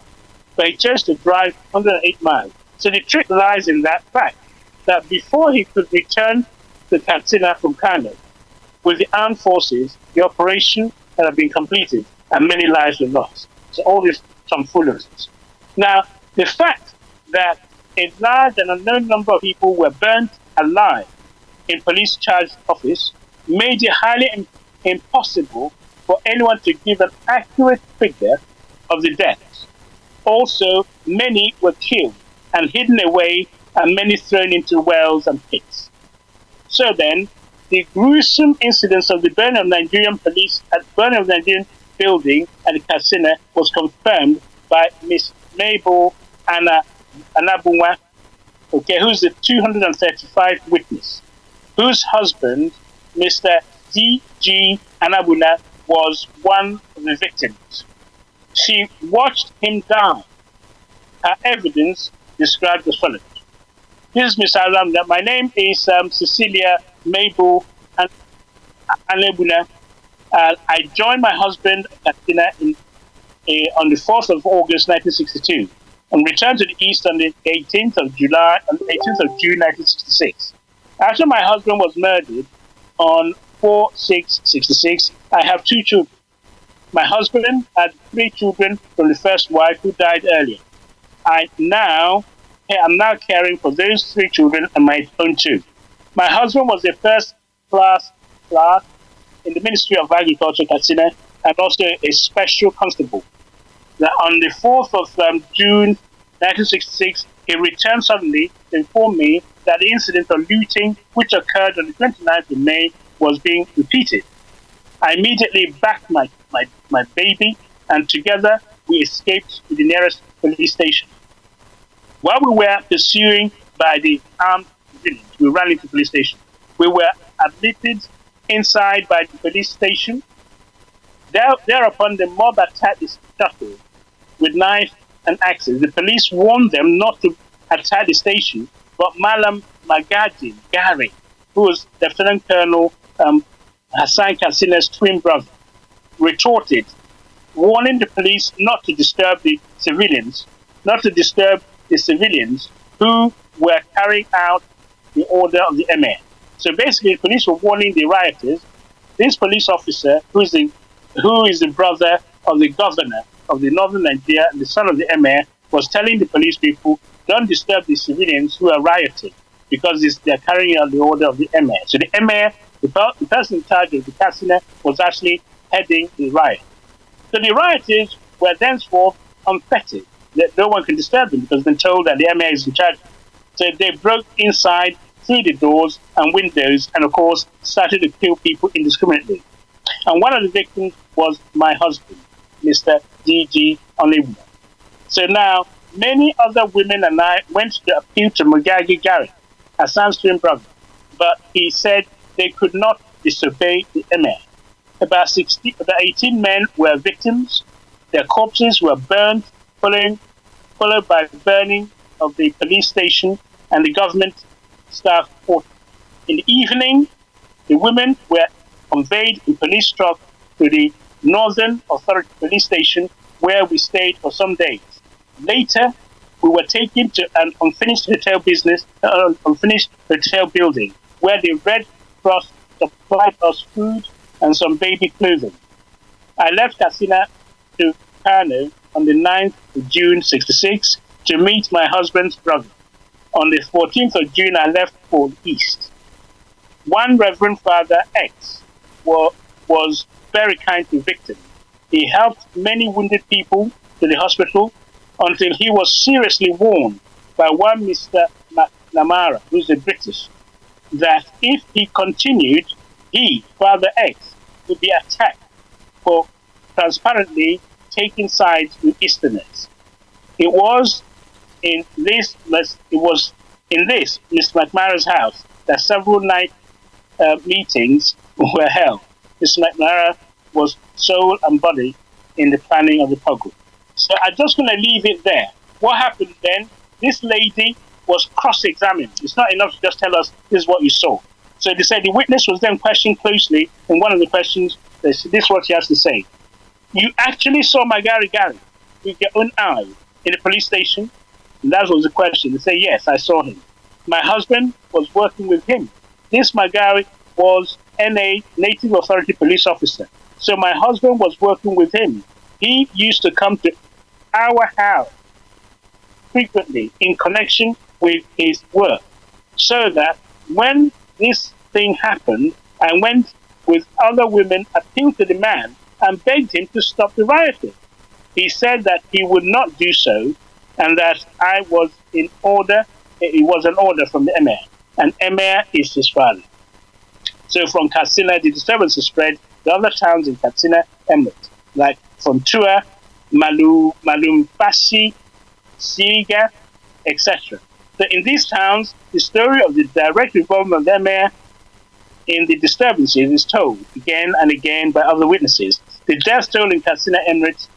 But he chose to drive 108 miles. So the trick lies in that fact that before he could return to Cina from Kanu, with the armed forces, the operation had been completed and many lives were lost. So all this tomfooleries. Now, the fact that a large and unknown number of people were burnt alive in police charge office made it highly impossible for anyone to give an accurate figure of the deaths. Also, many were killed and hidden away, and many thrown into wells and pits. So then, the gruesome incidents of the burning of Nigerian police at burning of Nigerian building at Cina was confirmed by Miss Mabel Anabunwa, who's the 235 witness, whose husband, Mr. D.G. Anabuna, was one of the victims. She watched him die. Her evidence described as follows. This is Miss Anabuna. My name is Cecilia Mabel Anabuna. I joined my husband at Cina on the 4th of August 1962 and returned to the East on the 18th of June 1966. After my husband was murdered on 4/6/66, I have 2 children. My husband had 3 children from the first wife who died earlier. I am now caring for those 3 children and my own 2. My husband was a first class clerk in the Ministry of Agriculture, Cina, and also a special constable. On the 4th of June 1966, he returned suddenly to inform me that the incident of looting, which occurred on the 29th of May, was being repeated. I immediately backed my baby, and together we escaped to the nearest police station. While we were pursuing by the armed civilians, we ran into the police station. We were admitted inside by the police station. Thereupon, the mob attacked the shuttle with knives and axes. The police warned them not to attack the station, but Malam Magadi Gary, who was Lieutenant Colonel Hassan Katsina's twin brother, retorted, warning the police not to disturb the civilians who were carrying out the order of the emir. So basically, the police were warning the rioters. This police officer, who is the brother of the governor of the northern Nigeria and the son of the emir, was telling the police people, don't disturb the civilians who are rioting because they're carrying out the order of the emir. So the emir, the person in charge of the Cina, was actually heading the riot. So the rioters were thenceforth unfettered. That no one can disturb them because they've been told that the emir is in charge. So they broke inside through the doors and windows and, of course, started to kill people indiscriminately. And one of the victims was my husband, Mr. D.G. Onibuna. So now, many other women and I went to appeal to Magagi Gary, Hassan's twin brother, but he said they could not disobey the emir. About 18 men were victims. Their corpses were burned, followed by the burning of the police station and the government staff quarters. In the evening, the women were conveyed in police truck to the Northern Authority police station, where we stayed for some days. Later, we were taken to an unfinished hotel building, where the Red Cross supplied us food and some baby clothing. I left Cina to Kanu on the 9th of June 1966 to meet my husband's brother. On the 14th of June, I left for the East. One Reverend Father X was very kind to victims. He helped many wounded people to the hospital until he was seriously warned by one Mr. Namara, who's a British, that if he continued, he, Father X, would be attacked for transparently taking sides with Easterners. It was in this Mr. McMara's house that several night meetings were held. Mr. McMara was soul and body in the planning of the pogrom. So I'm just going to leave it there. What happened then? This lady was cross-examined. It's not enough to just tell us this is what you saw. So they said the witness was then questioned closely. In one of the questions, this is what he has to say. You actually saw Magari Gary with your own eyes in the police station? And that was the question. They say, yes, I saw him. My husband was working with him. This Magari was NA, Native Authority Police Officer. So my husband was working with him. He used to come to our house frequently in connection with his work. So that when this thing happened, I went with other women, appealed to the man and begged him to stop the rioting. He said that he would not do so and that I was in order, it was an order from the Emir, and Emir is his father. So from Katsina, the disturbances spread to other towns in Katsina Emirate, like Fontua, Malumpasi, Siga, etc. So in these towns, the story of the direct involvement of the Emir in the disturbances is told again and again by other witnesses. The death toll in Katsina Emirate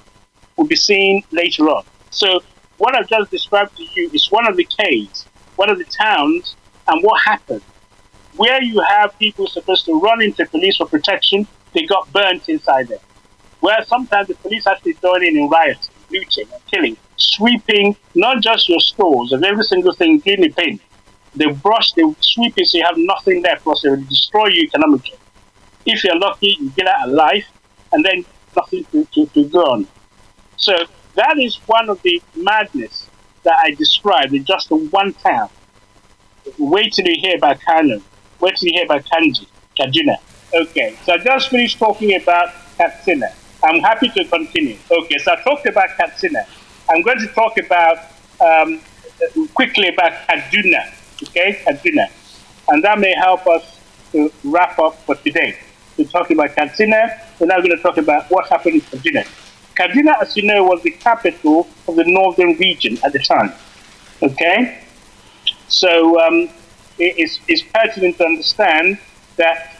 will be seen later on. So what I've just described to you is one of the cases, one of the towns, and what happened. Where you have people supposed to run into police for protection, they got burnt inside there. Where sometimes the police actually join in rioting, looting and killing, sweeping not just your stores of every single thing, including the paint. They brush, they sweep it so you have nothing left, plus they will destroy you economically. If you're lucky, you get out alive, and then nothing to go on. So that is one of the madness that I described in just one town. Wait till you hear about Kanu. Wait till you hear about Kaduna. Okay, so I just finished talking about Katsina. I'm happy to continue. Okay, so I talked about Katsina. I'm going to talk about quickly about Kaduna. Okay, Kaduna. And that may help us to wrap up for today. We're talking about Katsina. We're now going to talk about what happened in Kaduna. Kaduna, as you know, was the capital of the northern region at the time. Okay? So it's pertinent to understand that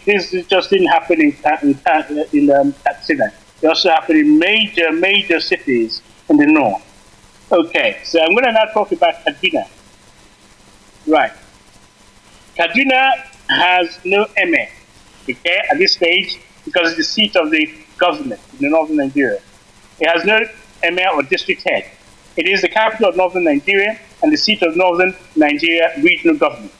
this just didn't happen in Katsina. It also happened in major cities in the north. Okay, so I'm going to now talk about Kaduna. Right. Kaduna has no emir, okay, at this stage, because it's the seat of the government in the northern Nigeria. It has no emir or district head. It is the capital of northern Nigeria and the seat of northern Nigeria regional government.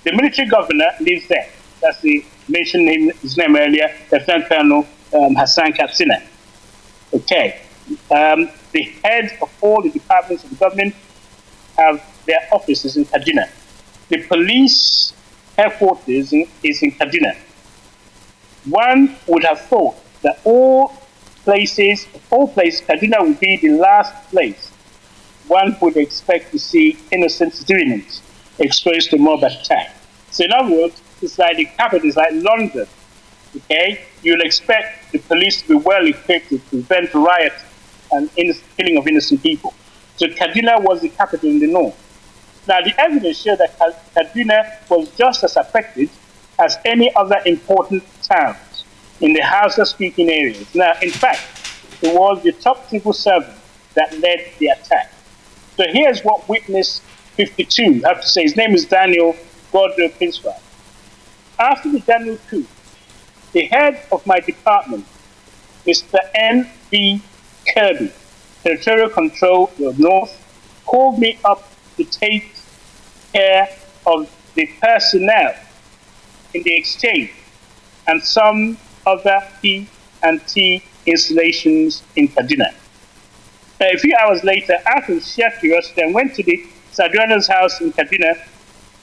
The military governor lives there. That's the mentioned his name earlier, Lieutenant Colonel Hassan Katsina. Okay. The heads of all the departments of the government have their offices in Kaduna. The police headquarters is in Kaduna. One would have thought that all places, Kaduna would be the last place one would expect to see innocent civilians exposed to mob attack. So in other words, it's like the capital, it's like London. Okay, you'll expect the police to be well equipped to prevent riots and killing of innocent people. So Kaduna was the capital in the north. Now the evidence shows that Kaduna was just as affected as any other important towns in the Hausa-speaking areas. Now, in fact, it was the top civil servant that led the attack. So here's what witness 52 have to say. His name is Daniel Godreau Pinsford. After the Daniel coup, the head of my department, Mr. N.B. Kirby, Territorial Control of North, called me up to take care of the personnel in the exchange and some other P&T installations in Kaduna. A few hours later, out of sheer curiosity, I went to the Sadwana's house in Kaduna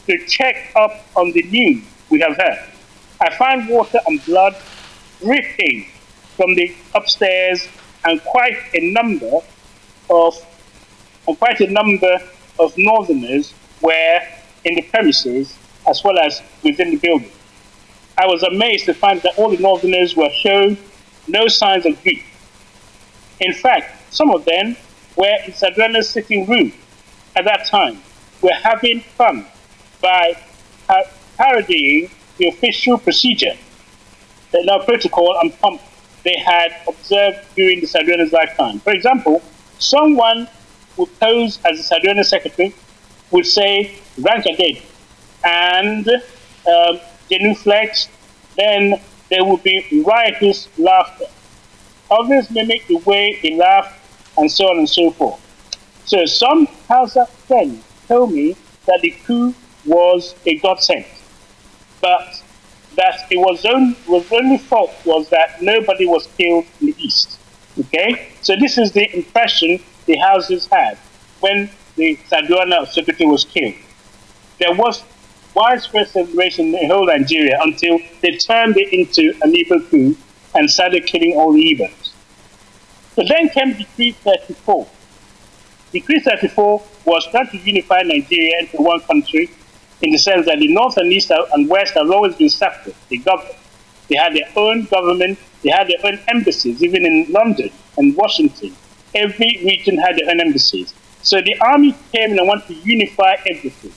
to check up on the news we have heard. I found water and blood dripping from the upstairs, and quite a number of northerners were in the premises as well as within the building. I was amazed to find that all the northerners were showing no signs of grief. In fact, some of them were in Sadwana's sitting room at that time, were having fun by parodying the official procedure, the protocol and pomp they had observed during the Sadwana's lifetime. For example, someone would pose as the Sadwana secretary, would say, rank a dead, and genuflect, then there would be riotous laughter. Others mimic the way they laugh, and so on and so forth. So some Hausa friends told me that the coup was a godsend, but that it was only fault was that nobody was killed in the east. Okay, so this is the impression the Houses had when the Kaduna of Sokoto was killed. There was widespread celebration in the whole Nigeria until they turned it into an evil coup and started killing all the Igbos. But then came Decree 34. Decree 34 was trying to unify Nigeria into one country in the sense that the North and East and West have always been separate. They governed. They had their own government. They had their own embassies, even in London and Washington. Every region had their own embassies. So the army came in and wanted to unify everything.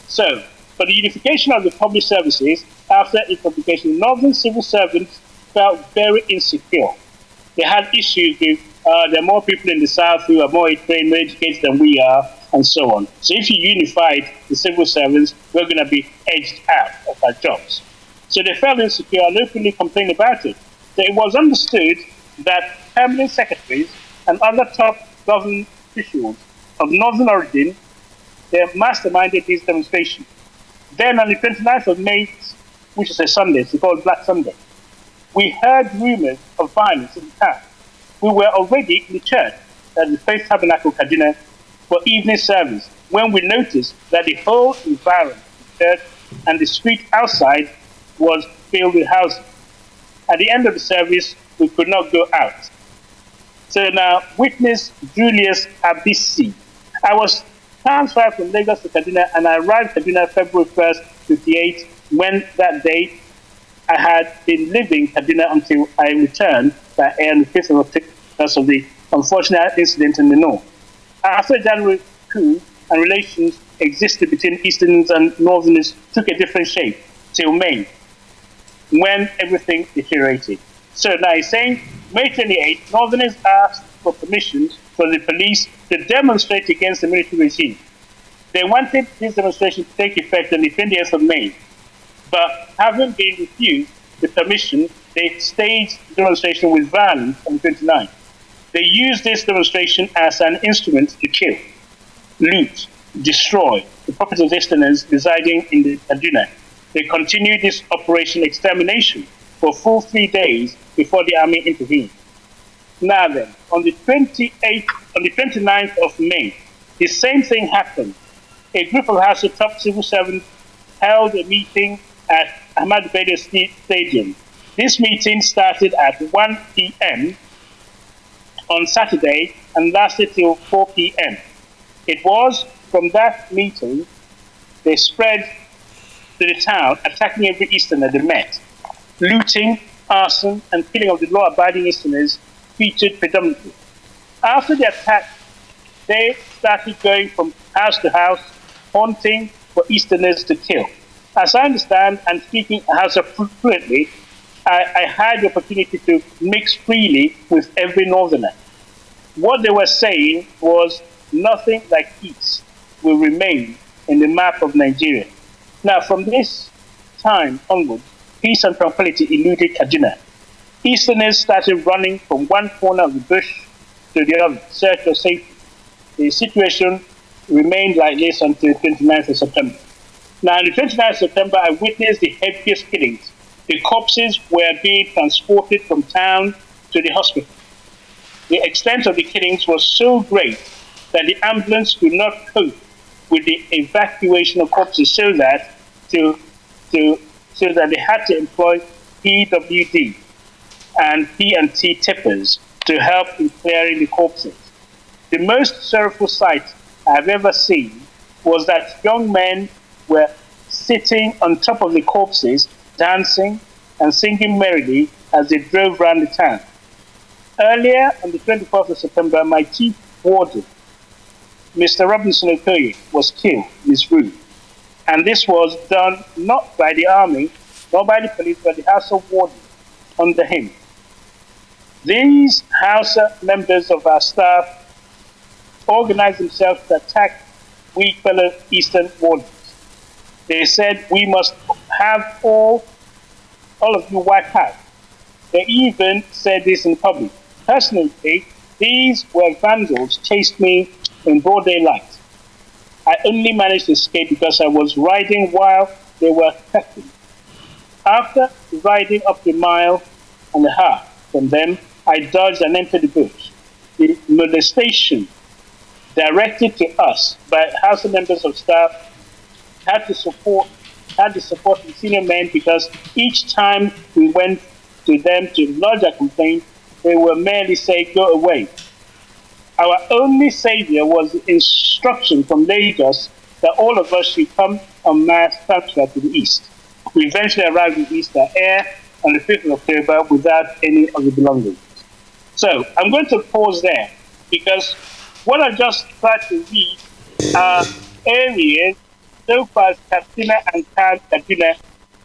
So, for the unification of the public services, after its publication, Northern civil servants felt very insecure. They had issues with there are more people in the South who are more trained, more educated than we are, and so on. So if you unified the civil servants, we're going to be edged out of our jobs. So they felt insecure and openly complained about it. So it was understood that permanent secretaries and other top government officials of Northern origin, they masterminded these demonstrations. Then on the 29th of May, which is a Sunday, it's called Black Sunday, we heard rumors of violence in the town. We were already in the church at the Faith Tabernacle Kaduna for evening service when we noticed that the whole environment of the church and the street outside was filled with houses. At the end of the service, we could not go out. So now, witness Julius Abisi. I was transferred from Lagos to Kaduna, and I arrived Kaduna February 1st, 58, when that day I had been living Kaduna until I returned by air on the 5th of October because of the unfortunate incident in the north. After January coup, and relations existed between Easterners and Northerners took a different shape till May, when everything deteriorated. So now he's saying, May 28, Northerners asked for permission for the police to demonstrate against the military regime. They wanted this demonstration to take effect on the 20th of May, but having been refused the permission, they staged the demonstration with violence on the 29th. They used this demonstration as an instrument to kill, loot, destroy the property of Easterners residing in the Kaduna. They continued this operation extermination for full 3 days before the army intervened. Now then, on the 29th of May, the same thing happened. A group of Hausa top civil servants held a meeting at Ahmad Bello Stadium. This meeting started at 1 p.m. on Saturday and lasted till 4 p.m. It was from that meeting they spread to the town, attacking every Easterner they met. Looting, arson, and killing of the law-abiding Easterners featured predominantly. After the attack, they started going from house to house, hunting for Easterners to kill. As I understand, and speaking Hausa fluently, I had the opportunity to mix freely with every Northerner. What they were saying was nothing like peace will remain in the map of Nigeria. Now, from this time onwards, peace and tranquility eluded Kaduna. Easterners started running from one corner of the bush to the other, in search of safety. The situation remained like this until the 29th of September. Now, on the 29th of September, I witnessed the heaviest killings. The corpses were being transported from town to the hospital. The extent of the killings was so great that the ambulance could not cope with the evacuation of corpses, so that they had to employ PWD and P&T tippers to help in clearing the corpses. The most sorrowful sight I have ever seen was that young men were sitting on top of the corpses, dancing and singing merrily as they drove around the town. Earlier, on the 24th of September, my chief warden, Mr. Robinson Okoye, was killed in his room. And this was done not by the army, not by the police, but the Hausa warden under him. These Hausa members of our staff organized themselves to attack we fellow Eastern wardens. They said we must have all of you wiped out. They even said this in public. Personally, these were vandals chased me in broad daylight. I only managed to escape because I was riding while they were attacking. After riding up the 1.5 miles from them, I dodged and entered the bush. The molestation directed to us by House members of staff had the support of senior men, because each time we went to them to lodge a complaint, they would merely say, "Go away." Our only savior was the instruction from Lagos that all of us should come en masse transfer to the east. We eventually arrived in Easter Air on the 5th of October without any of the belongings. So I'm going to pause there, because what I just tried to read are areas so far as Katsina and Kaduna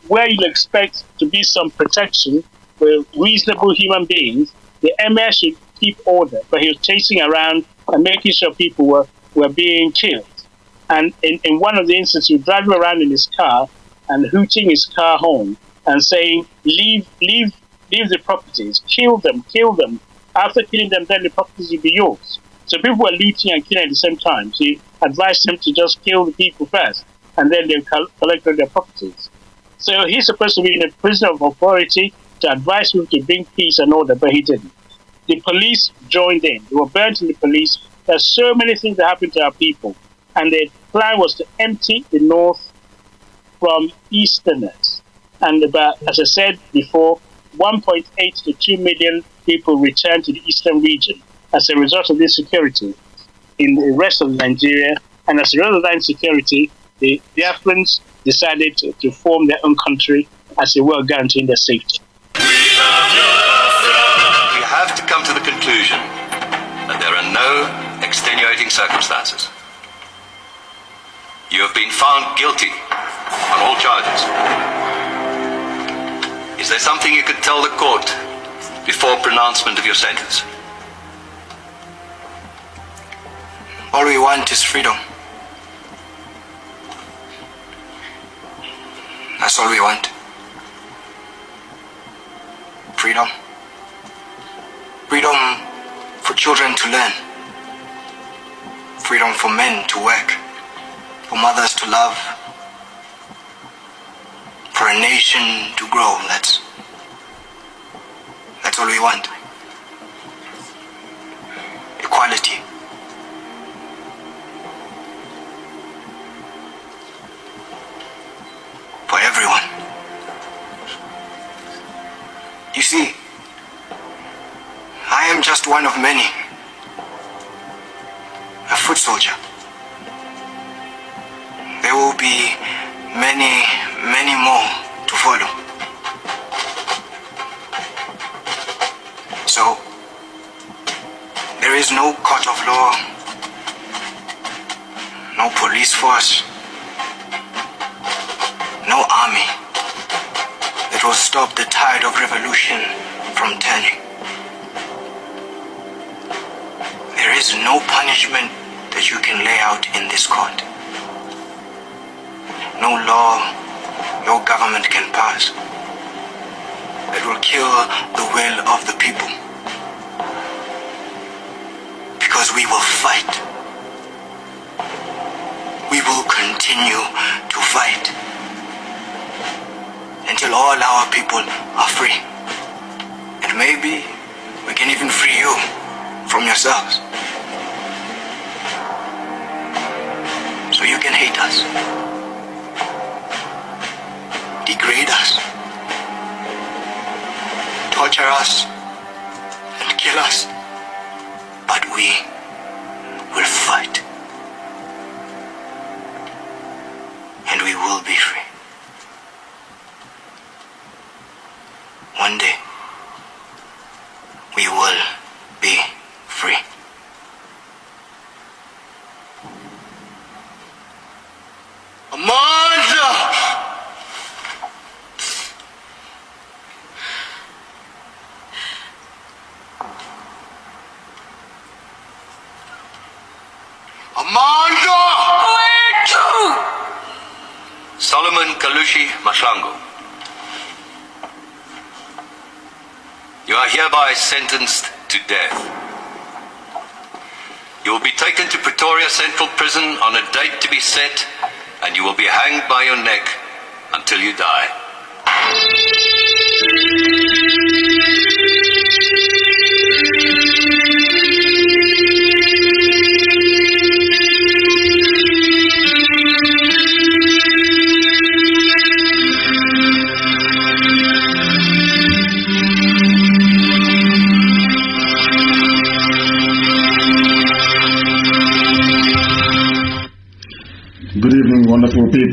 where you'll expect to be some protection for reasonable human beings. The emir should keep order, but he was chasing around and making sure people were being killed. And in one of the instances, he was driving around in his car and hooting his car horn and saying, leave the properties, kill them. After killing them, then the properties will be yours. So people were looting and killing at the same time. So he advised them to just kill the people first, and then they collected their properties. So he's supposed to be in a prison of authority to advise people to bring peace and order, but he didn't. The police joined in. They were burnt in the police. There's so many things that happened to our people. And the plan was to empty the north from easterners. And about, as I said before, 1.8 to 2 million people returned to the eastern region as a result of this security in the rest of Nigeria. And as a result of that insecurity, the Biafrans decided to form their own country as a way of guaranteeing their safety. We have to come to the conclusion that there are no extenuating circumstances. You have been found guilty on all charges. Is there something you could tell the court before pronouncement of your sentence? All we want is freedom. That's all we want. Freedom. Freedom for children to learn. Freedom for men to work. For mothers to love. For a nation to grow. That's all we want. Equality. For everyone. You see, I am just one of many. A foot soldier. There will be many, many more to follow. So, there is no court of law, no police force, no army that will stop the tide of revolution from turning. There is no punishment that you can lay out in this court. No law your government can pass that will kill the will of the people. Because we will fight. We will continue to fight until all our people are free. And maybe we can even free you from yourselves. So you can hate us, degrade us, torture us, and kill us. But we will fight. And we will be free. One day, we will be free. Amanda! Amanda! Solemn Solomon Kalushi Mashango, you are hereby sentenced to death. You will be taken to Pretoria Central Prison on a date to be set, and you will be hanged by your neck until you die.